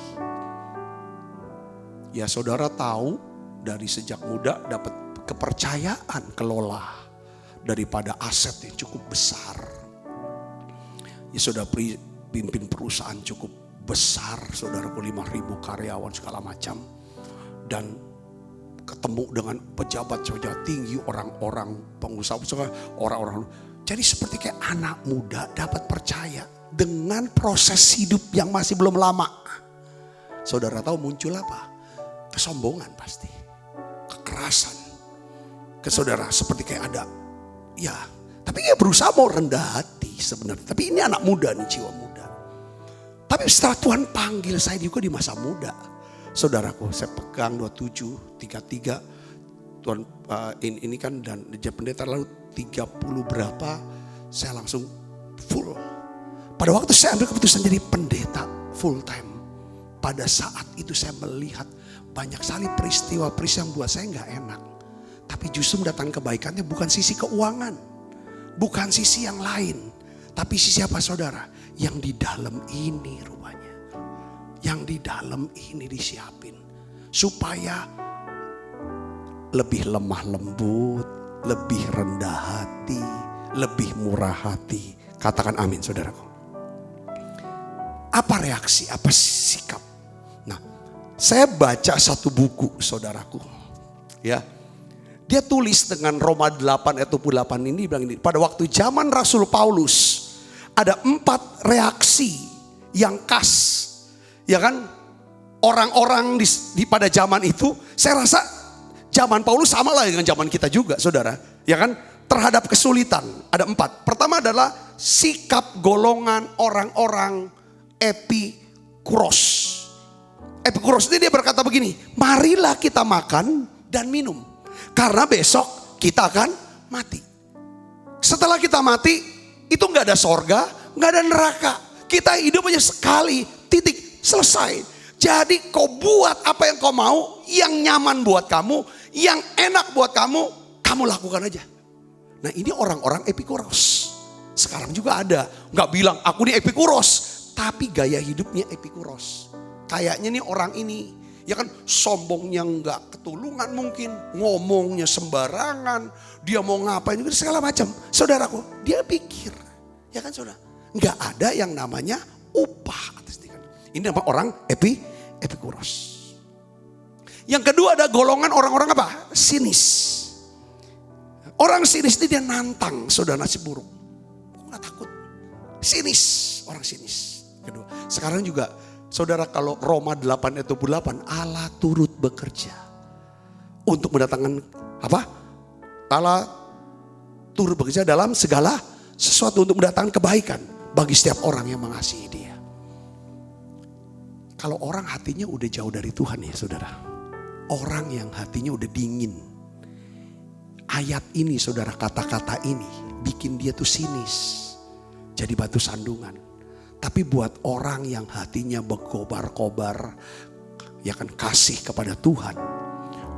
Ya saudara tahu dari sejak muda dapat kepercayaan kelola daripada aset yang cukup besar. Ya saudara pimpin perusahaan cukup besar, saudaraku 5.000 karyawan segala macam. Dan ketemu dengan pejabat tinggi, orang-orang pengusaha, orang-orang. Jadi seperti kayak anak muda dapat percaya dengan proses hidup yang masih belum lama. Saudara tahu muncul apa? Kesombongan pasti. Kekerasan. Ke saudara seperti kayak ada. Ya, tapi dia berusaha mau rendah hati sebenarnya. Tapi ini anak muda nih, jiwa muda. Tapi setelah Tuhan panggil saya juga di masa muda. Saudaraku, saya pegang 27, 33. Tuhan ini kan dan jadi pendeta lalu 30 berapa. Saya langsung full. Pada waktu saya ambil keputusan jadi pendeta full time. Pada saat itu saya melihat banyak sekali peristiwa-peristiwa yang buat saya gak enak. Tapi justru mendatangkan kebaikannya bukan sisi keuangan. Bukan sisi yang lain. Tapi sisi apa saudara? Yang di dalam ini rupanya. Yang di dalam ini disiapin. Supaya lebih lemah lembut. Lebih rendah hati. Lebih murah hati. Katakan amin saudaraku. Apa reaksi? Apa sikap? Nah, saya baca satu buku saudaraku. Ya. Dia tulis dengan Roma 8 ayat 28 ini bilang ini. Pada waktu zaman Rasul Paulus ada 4 reaksi yang khas. Ya kan? Orang-orang pada zaman itu saya rasa zaman Paulus sama lah dengan zaman kita juga saudara. Ya kan? Terhadap kesulitan ada 4. Pertama adalah sikap golongan orang-orang Epikuros. Epikuros ini dia berkata begini. Marilah kita makan dan minum. Karena besok kita akan mati. Setelah kita mati, itu gak ada sorga, gak ada neraka. Kita hidup aja sekali, titik, selesai. Jadi kau buat apa yang kau mau, yang nyaman buat kamu, yang enak buat kamu, kamu lakukan aja. Nah ini orang-orang Epikuros. Sekarang juga ada, gak bilang aku nih Epikuros, tapi gaya hidupnya Epikuros. Kayaknya nih orang ini. Ya kan sombongnya nggak ketulungan mungkin. Ngomongnya sembarangan. Dia mau ngapain juga segala macam. Saudaraku dia pikir. Ya kan saudara. Nggak ada yang namanya upah atas diri. Ini nama orang Epikuros. Yang kedua ada golongan orang-orang apa? Sinis. Orang sinis ini dia nantang saudara nasib buruk. Kok nggak takut? Sinis. Orang sinis. Kedua. Sekarang juga saudara kalau Roma 8 ayat 28 Allah turut bekerja untuk mendatangkan apa? Allah turut bekerja dalam segala sesuatu untuk mendatangkan kebaikan bagi setiap orang yang mengasihi Dia. Kalau orang hatinya udah jauh dari Tuhan ya saudara. Orang yang hatinya udah dingin. Ayat ini saudara, kata-kata ini bikin dia tuh sinis. Jadi batu sandungan. Tapi buat orang yang hatinya berkobar-kobar, ya kan kasih kepada Tuhan.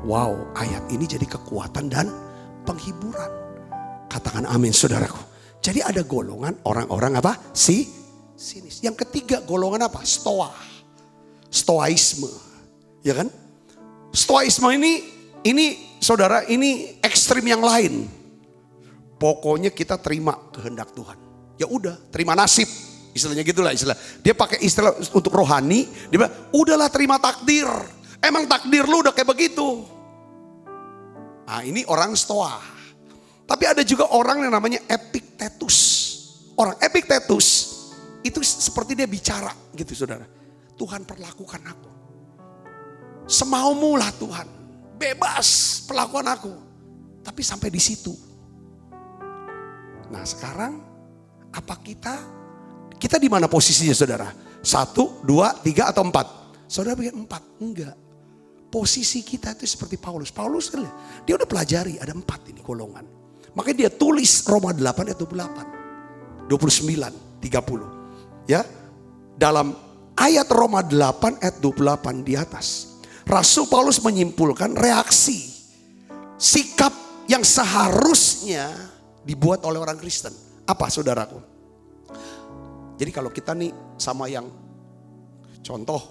Wow, ayat ini jadi kekuatan dan penghiburan. Katakan amin saudaraku. Jadi ada golongan orang-orang apa? Sinis. Yang ketiga golongan apa? Stoaisme. Ya kan? Stoaisme ini saudara, ini ekstrim yang lain. Pokoknya kita terima kehendak Tuhan. Ya udah, terima nasib. Istilahnya gitulah istilah. Dia pakai istilah untuk rohani. Dia bilang, udahlah terima takdir. Emang takdir lu udah kayak begitu. Nah ini orang Stoa. Tapi ada juga orang yang namanya Epictetus. Orang Epictetus itu seperti dia bicara gitu saudara. Tuhan perlakukan aku. Semaumu lah Tuhan. Bebas perlakuan aku. Tapi sampai di situ. Nah sekarang apa kita di mana posisinya saudara? 1, 2, 3 atau 4? Saudara bikin 4? Enggak. Posisi kita itu seperti Paulus. Paulus dia udah pelajari ada 4 ini golongan. Makanya dia tulis Roma 8 ayat 28. 29, 30. Ya. Dalam ayat Roma 8 ayat 28 di atas. Rasul Paulus menyimpulkan reaksi. Sikap yang seharusnya dibuat oleh orang Kristen. Apa saudaraku? Jadi kalau kita nih sama yang contoh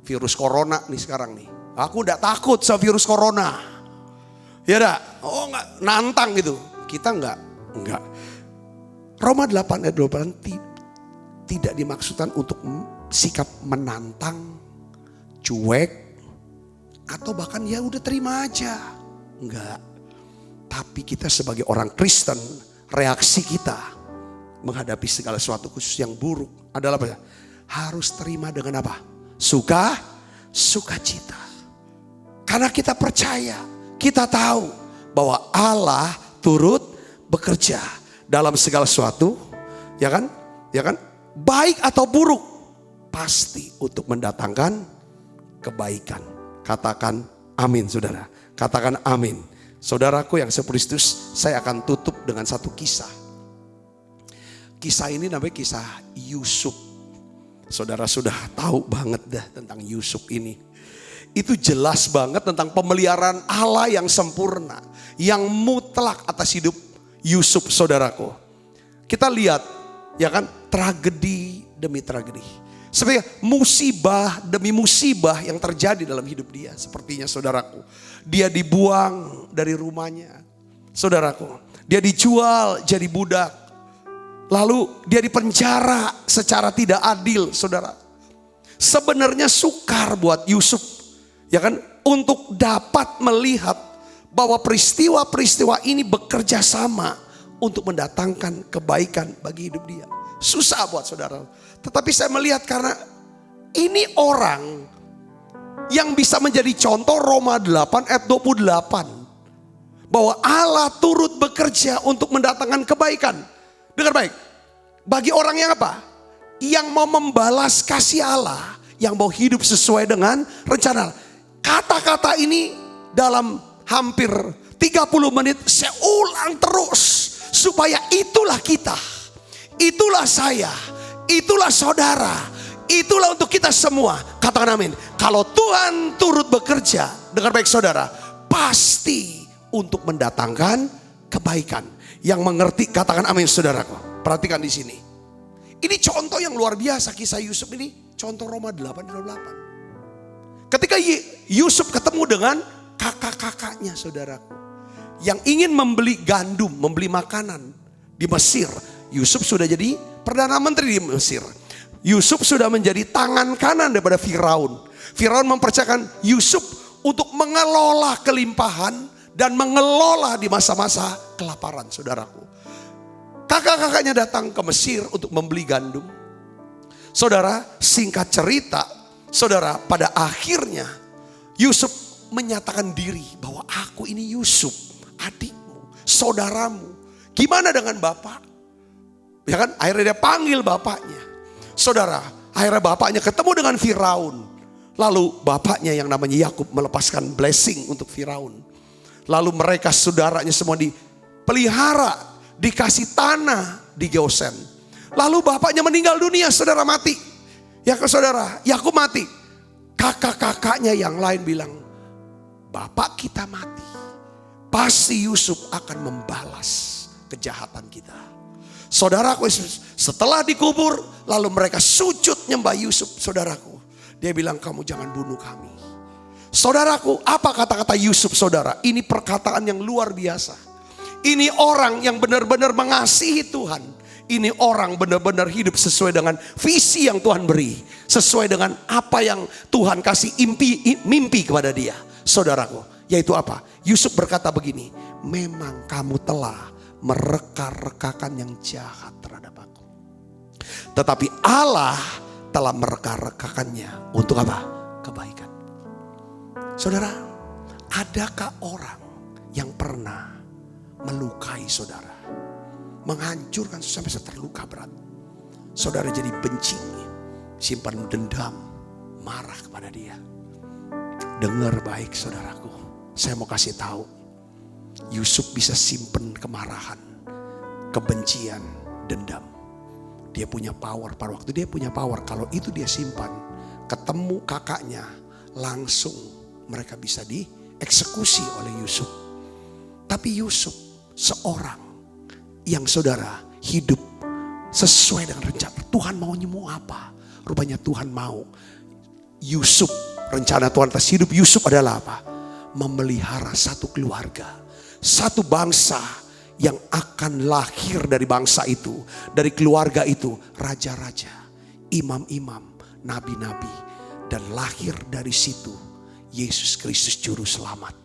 virus corona nih sekarang nih. Aku enggak takut sama virus corona. Ya enggak? Oh enggak, nantang gitu. Kita enggak. Roma 8 ayat 28 tidak dimaksudkan untuk sikap menantang, cuek, atau bahkan ya udah terima aja. Enggak. Tapi kita sebagai orang Kristen, reaksi kita menghadapi segala sesuatu khusus yang buruk adalah apa? Harus terima dengan apa? Sukacita. Karena kita percaya, kita tahu bahwa Allah turut bekerja dalam segala sesuatu, ya kan? Baik atau buruk, pasti untuk mendatangkan kebaikan. Katakan amin, saudara. Katakan amin. Saudaraku yang sepristus, saya akan tutup dengan satu kisah. Kisah ini namanya kisah Yusuf. Saudara sudah tahu banget dah tentang Yusuf ini. Itu jelas banget tentang pemeliharaan Allah yang sempurna, yang mutlak atas hidup Yusuf, saudaraku. Kita lihat, ya kan, tragedi demi tragedi. Sebenarnya musibah demi musibah yang terjadi dalam hidup dia. Sepertinya saudaraku, dia dibuang dari rumahnya. Saudaraku, dia dijual jadi budak. Lalu dia dipenjara secara tidak adil, saudara. Sebenarnya sukar buat Yusuf, ya kan, untuk dapat melihat bahwa peristiwa-peristiwa ini bekerja sama untuk mendatangkan kebaikan bagi hidup dia. Susah buat saudara. Tetapi saya melihat karena ini orang yang bisa menjadi contoh. Roma 8 ayat 28. Bahwa Allah turut bekerja untuk mendatangkan kebaikan. Dengar baik. Bagi orang yang apa? Yang mau membalas kasih Allah. Yang mau hidup sesuai dengan rencana. Kata-kata ini dalam hampir 30 menit saya ulang terus. Supaya itulah kita. Itulah saya. Itulah saudara. Itulah untuk kita semua. Katakan amin. Kalau Tuhan turut bekerja. Dengar baik saudara. Pasti untuk mendatangkan kebaikan. Yang mengerti katakan amin saudaraku. Perhatikan di sini. Ini contoh yang luar biasa kisah Yusuf ini. Contoh Roma 8:28. Ketika Yusuf ketemu dengan kakak-kakaknya saudaraku. Yang ingin membeli gandum, membeli makanan di Mesir. Yusuf sudah jadi Perdana Menteri di Mesir. Yusuf sudah menjadi tangan kanan daripada Firaun. Firaun mempercayakan Yusuf untuk mengelola kelimpahan dan mengelola di masa-masa kelaparan saudaraku. Kakak-kakaknya datang ke Mesir untuk membeli gandum. Saudara, singkat cerita, saudara, pada akhirnya Yusuf menyatakan diri bahwa aku ini Yusuf, adikmu, saudaramu. Gimana dengan bapak? Ya kan, akhirnya dia panggil bapaknya. Saudara, akhirnya bapaknya ketemu dengan Firaun. Lalu bapaknya yang namanya Yakub melepaskan blessing untuk Firaun. Lalu mereka saudaranya semua dipelihara, dikasih tanah di Gosen. Lalu bapaknya meninggal dunia, saudara mati. Ya saudara, Yakub mati. Kakak-kakaknya yang lain bilang, bapak kita mati. Pasti Yusuf akan membalas kejahatan kita. Saudaraku, setelah dikubur, lalu mereka sujud nyembah Yusuf, saudaraku. Dia bilang, kamu jangan bunuh kami. Saudaraku, apa kata-kata Yusuf, saudara? Ini perkataan yang luar biasa. Ini orang yang benar-benar mengasihi Tuhan. Ini orang benar-benar hidup sesuai dengan visi yang Tuhan beri. Sesuai dengan apa yang Tuhan kasih mimpi kepada dia. Saudaraku, yaitu apa? Yusuf berkata begini, memang kamu telah mereka-rekakan yang jahat terhadap aku. Tetapi Allah telah mereka-rekakannya untuk apa? Kebaikan. Saudara, adakah orang yang pernah melukai saudara? Menghancurkan sampai terluka berat. Saudara jadi benci, simpan dendam, marah kepada dia. Dengar baik saudaraku, saya mau kasih tahu. Yusuf bisa simpen kemarahan, kebencian, dendam. Dia punya power, pada waktu dia punya power, kalau itu dia simpan, ketemu kakaknya, langsung mereka bisa dieksekusi oleh Yusuf. Tapi Yusuf seorang yang saudara hidup sesuai dengan rencana. Tuhan maunya mau apa? Rupanya Tuhan mau Yusuf Rencana Tuhan atas hidup Yusuf adalah apa? Memelihara satu keluarga, satu bangsa yang akan lahir dari bangsa itu, dari keluarga itu, raja-raja, imam-imam, nabi-nabi, dan lahir dari situ Yesus Kristus juru selamat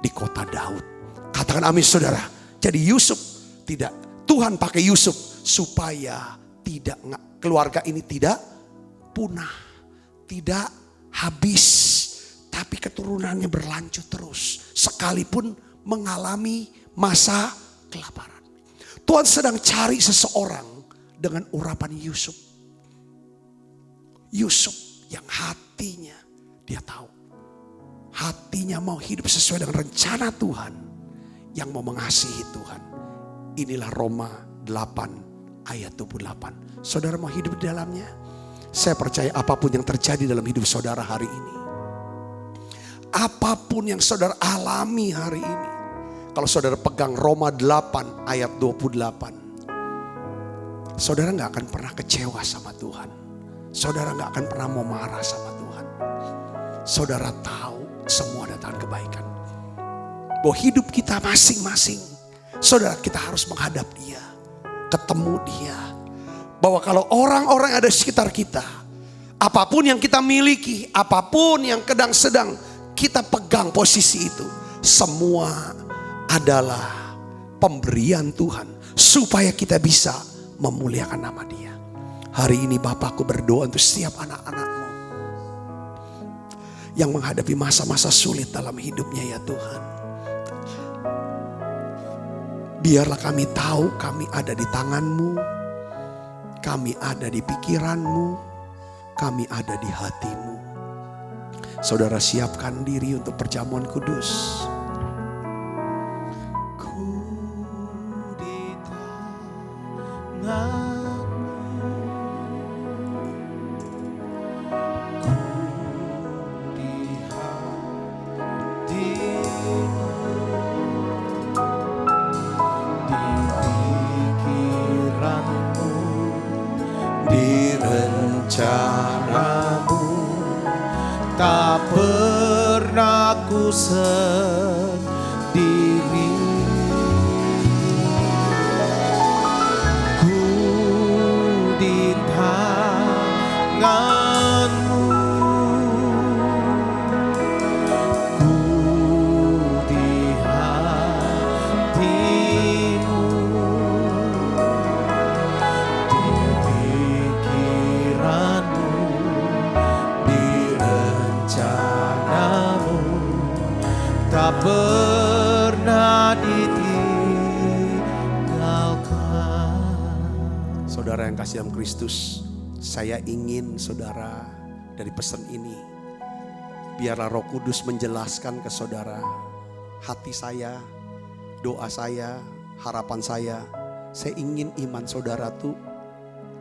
di kota Daud. Katakan amin saudara. Jadi Yusuf tidak, Tuhan pakai Yusuf supaya tidak, keluarga ini tidak punah, tidak habis, tapi keturunannya berlanjut terus sekalipun mengalami masa kelaparan. Tuhan sedang cari seseorang dengan urapan Yusuf. Yusuf yang hatinya dia tahu, hatinya mau hidup sesuai dengan rencana Tuhan, yang mau mengasihi Tuhan. Inilah Roma 8 ayat 28. Saudara mau hidup di dalamnya? Saya percaya apapun yang terjadi dalam hidup saudara hari ini, apapun yang saudara alami hari ini, kalau saudara pegang Roma 8 ayat 28, saudara gak akan pernah kecewa sama Tuhan. Saudara gak akan pernah mau marah sama Tuhan. Saudara tahu semua datang kebaikan. Bahwa hidup kita masing-masing, saudara, kita harus menghadap Dia, ketemu Dia. Bahwa kalau orang-orang yang ada di sekitar kita, apapun yang kita miliki, apapun yang sedang kita pegang posisi itu, semua adalah pemberian Tuhan supaya kita bisa memuliakan nama Dia. Hari ini Bapakku berdoa untuk setiap anak-anak-Mu yang menghadapi masa-masa sulit dalam hidupnya ya Tuhan. Biarlah kami tahu kami ada di tangan-Mu, kami ada di pikiran-Mu, kami ada di hati-Mu. Saudara siapkan diri untuk perjamuan kudus. Ku di tangan. Rencanamu tak pernah ku sendiri. Ku di tangan-Mu, ku di hati-Mu. Tak pernah ditinggalkan. Saudara yang kasih dalam Kristus, saya ingin saudara dari pesan ini, biarlah Roh Kudus menjelaskan ke saudara hati saya, doa saya, harapan saya. Saya ingin iman saudara tuh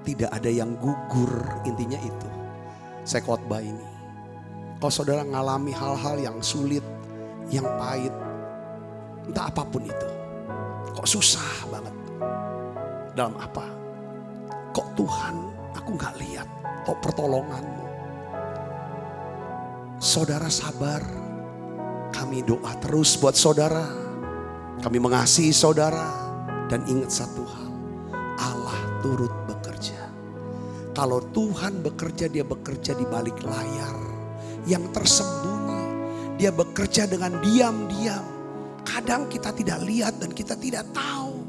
tidak ada yang gugur, intinya itu. Saya khotbah ini. Kalau saudara ngalami hal-hal yang sulit, yang pahit, entah apapun itu, kok susah banget, dalam apa? Kok Tuhan aku gak lihat kok pertolongan-Mu. Saudara sabar, kami doa terus buat saudara, kami mengasihi saudara, dan ingat satu hal, Allah turut bekerja. Kalau Tuhan bekerja, Dia bekerja di balik layar yang tersembunyi. Dia bekerja dengan diam-diam. Kadang kita tidak lihat dan kita tidak tahu.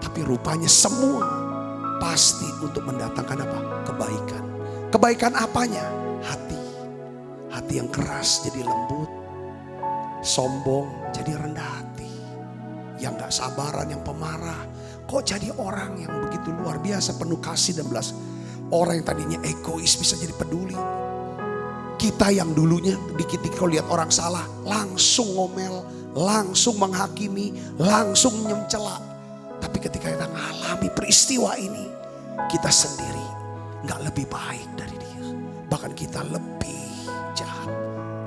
Tapi rupanya semua pasti untuk mendatangkan apa? Kebaikan. Kebaikan apanya? Hati. Hati yang keras jadi lembut. Sombong jadi rendah hati. Yang gak sabaran, yang pemarah, kok jadi orang yang begitu luar biasa, penuh kasih dan belas. Orang yang tadinya egois bisa jadi peduli. Kita yang dulunya dikit-dikit kalau lihat orang salah langsung ngomel, langsung menghakimi, langsung mencela. Tapi ketika kita mengalami peristiwa ini, kita sendiri gak lebih baik dari dia. Bahkan kita lebih jahat,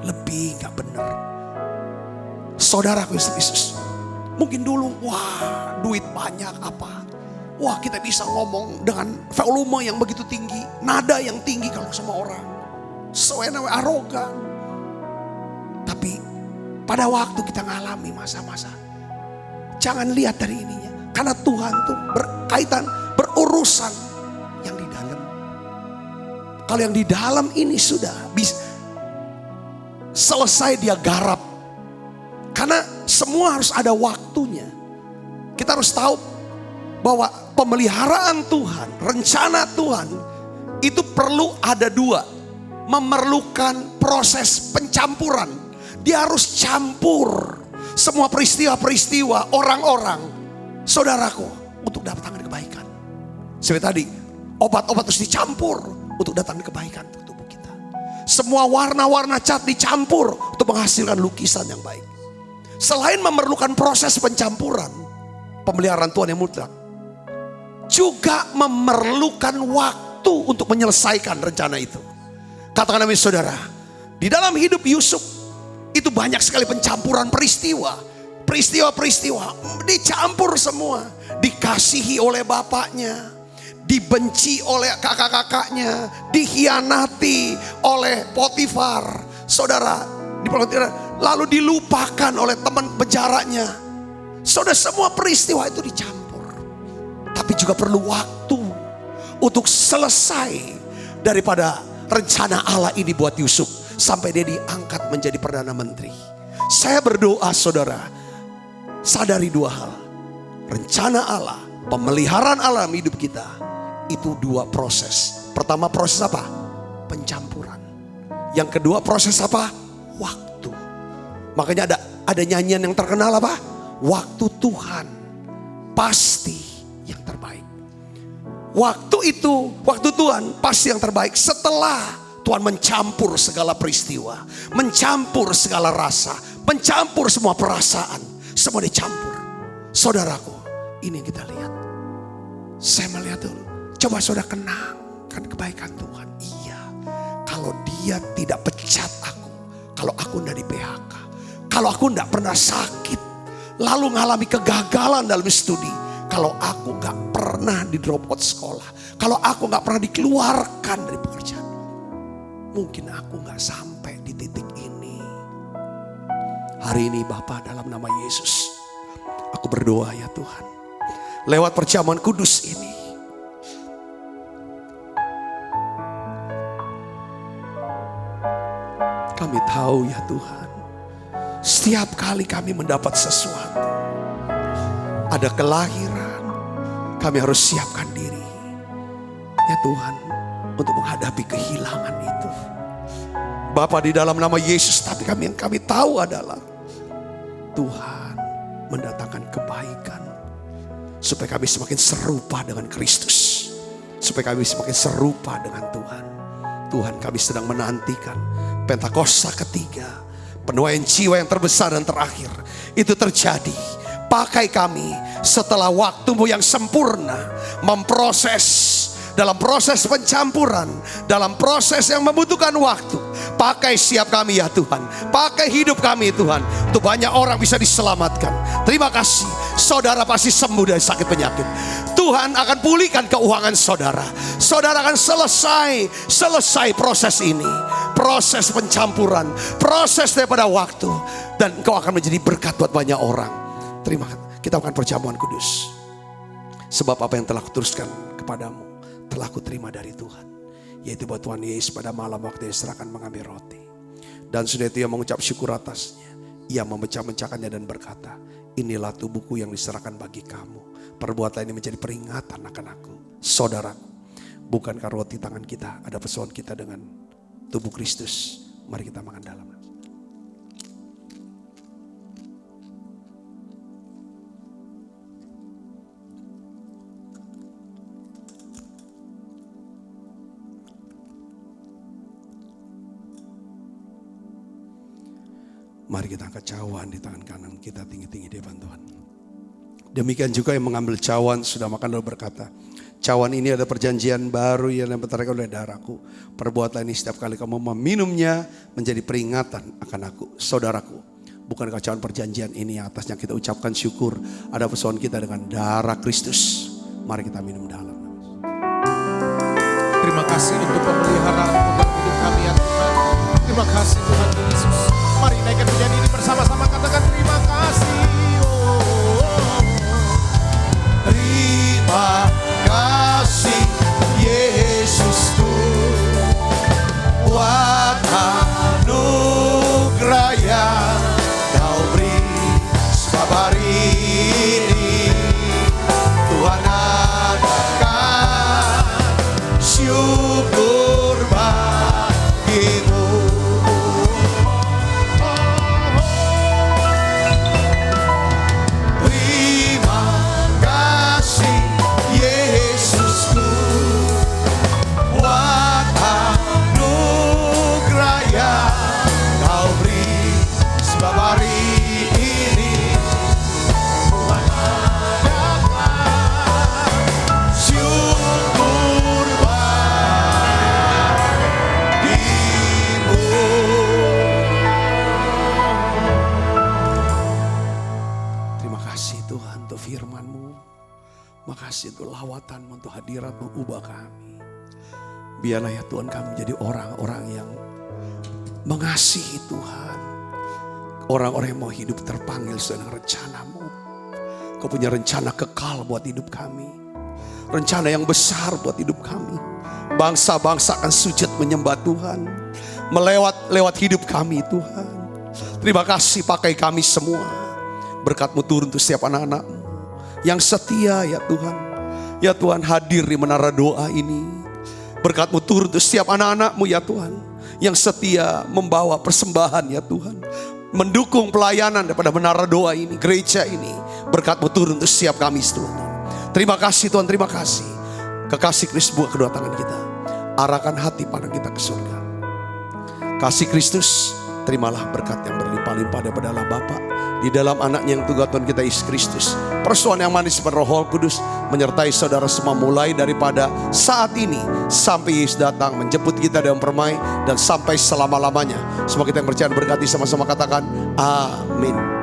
lebih gak benar. Saudaraku Yesus, mungkin dulu wah duit banyak apa. Wah kita bisa ngomong dengan volume yang begitu tinggi, nada yang tinggi kalau sama orang. seenak, arogan. Tapi pada waktu kita ngalami masa-masa, jangan lihat dari ininya. Karena Tuhan tuh berkaitan, berurusan yang di dalam. Kalau yang di dalam ini sudah bisa selesai, dia garap. Karena semua harus ada waktunya. Kita harus tahu bahwa pemeliharaan Tuhan, rencana Tuhan itu perlu ada dua. Memerlukan proses pencampuran. Dia harus campur semua peristiwa-peristiwa orang-orang, saudaraku, untuk datangkan kebaikan. Seperti tadi, obat-obat harus dicampur untuk datangkan kebaikan untuk tubuh kita. Semua warna-warna cat dicampur untuk menghasilkan lukisan yang baik. Selain memerlukan proses pencampuran, pemeliharaan Tuhan yang mutlak juga memerlukan waktu untuk menyelesaikan rencana itu. Katakan amin saudara. Di dalam hidup Yusuf itu banyak sekali pencampuran peristiwa. Peristiwa-peristiwa dicampur semua. Dikasihi oleh bapaknya, dibenci oleh kakak-kakaknya, dikhianati oleh Potifar, saudara, lalu dilupakan oleh teman penjaranya. Saudara, semua peristiwa itu dicampur. Tapi juga perlu waktu untuk selesai daripada rencana Allah ini buat Yusuf sampai dia diangkat menjadi Perdana Menteri. Saya berdoa saudara, sadari dua hal. Rencana Allah, pemeliharaan Allah dalam hidup kita itu dua proses. Pertama proses apa? Pencampuran. Yang kedua proses apa? Waktu. Makanya ada nyanyian yang terkenal apa? Waktu Tuhan pasti yang terbaik. Waktu itu, waktu Tuhan pasti yang terbaik setelah Tuhan mencampur segala peristiwa, mencampur segala rasa, mencampur semua perasaan, semua dicampur. Saudaraku, ini yang kita lihat. Saya melihat dulu, coba saudara kenangkan kebaikan Tuhan. Iya, kalau dia tidak pecat aku, kalau aku tidak di PHK, kalau aku tidak pernah sakit, lalu mengalami kegagalan dalam studi, kalau aku gak pernah di drop out sekolah, kalau aku gak pernah dikeluarkan dari pekerjaan, mungkin aku gak sampai di titik ini. Hari ini Bapa, dalam nama Yesus, aku berdoa ya Tuhan, lewat perjamuan kudus ini, kami tahu ya Tuhan, setiap kali kami mendapat sesuatu, ada kelahiran, kami harus siapkan diri ya Tuhan untuk menghadapi kehilangan itu. Bapa, di dalam nama Yesus, tapi yang kami tahu adalah Tuhan mendatangkan kebaikan supaya kami semakin serupa dengan Kristus, supaya kami semakin serupa dengan Tuhan. Tuhan, kami sedang menantikan Pentakosta ketiga, penuaian jiwa yang terbesar dan terakhir itu terjadi. Pakai kami setelah waktu-Mu yang sempurna memproses, dalam proses pencampuran, dalam proses yang membutuhkan waktu. Pakai siap kami ya Tuhan, pakai hidup kami Tuhan, untuk banyak orang bisa diselamatkan. Terima kasih, saudara pasti sembuh dari sakit penyakit. Tuhan akan pulihkan keuangan saudara. Saudara akan selesai proses ini, proses pencampuran, proses daripada waktu, dan engkau akan menjadi berkat buat banyak orang. Terima kasih. Kita akan perjamuan kudus. Sebab apa yang telah kuteruskan kepadamu telah kuterima dari Tuhan, yaitu buat Tuhan Yesus pada malam waktu Dia serahkan mengambil roti, dan sudah itu Ia mengucap syukur atasnya. Ia memecah-mecahkannya dan berkata, inilah tubuhku yang diserahkan bagi kamu. Perbuatan ini menjadi peringatan akan aku. Saudaraku, bukankah roti tangan kita ada persoalan kita dengan tubuh Kristus? Mari kita makan dalam. Mari kita angkat cawan di tangan kanan kita tinggi-tinggi di depan Tuhan. Demikian juga yang mengambil cawan sudah makan lalu berkata, cawan ini ada perjanjian baru yang dibentarkan oleh darahku. Perbuatlah ini setiap kali kamu meminumnya menjadi peringatan akan aku. Saudaraku, bukankah cawan perjanjian ini yang atasnya kita ucapkan syukur ada persoalan kita dengan darah Kristus. Mari kita minum dalam. Terima kasih untuk pemeliharaan dalam hidup kami ya Tuhan. kasih untuk lawatanmu, untuk hadiratmu, ubah kami. Biarlah ya Tuhan kami menjadi orang-orang yang mengasihi Tuhan. Orang-orang yang mau hidup terpanggil sesuai dengan rencanamu. Kau punya rencana kekal buat hidup kami. Rencana yang besar buat hidup kami. Bangsa-bangsa akan sujud menyembah Tuhan. Lewat hidup kami Tuhan. Terima kasih pakai kami semua. Berkat-Mu turun untuk setiap anak-anak-Mu yang setia ya Tuhan. Ya Tuhan, hadir di menara doa ini. Berkat-Mu turun untuk setiap anak-anak-Mu ya Tuhan, yang setia membawa persembahan ya Tuhan, mendukung pelayanan daripada menara doa ini, gereja ini. Berkat-Mu turun untuk setiap kami Tuhan. Terima kasih Tuhan, terima kasih. Kekasih Kristus buka kedua tangan kita. Arahkan hati pandang kita ke surga. Kasih Kristus, terimalah berkat yang berlimpah-limpah daripada Allah Bapa, di dalam anaknya yang tunggal Tuhan kita Yesus Kristus. Persoalan yang manis Roh Kudus menyertai saudara semua mulai daripada saat ini sampai Yesus datang menjemput kita dalam permai dan sampai selama-lamanya. Semua kita yang percaya berkati sama-sama katakan amin.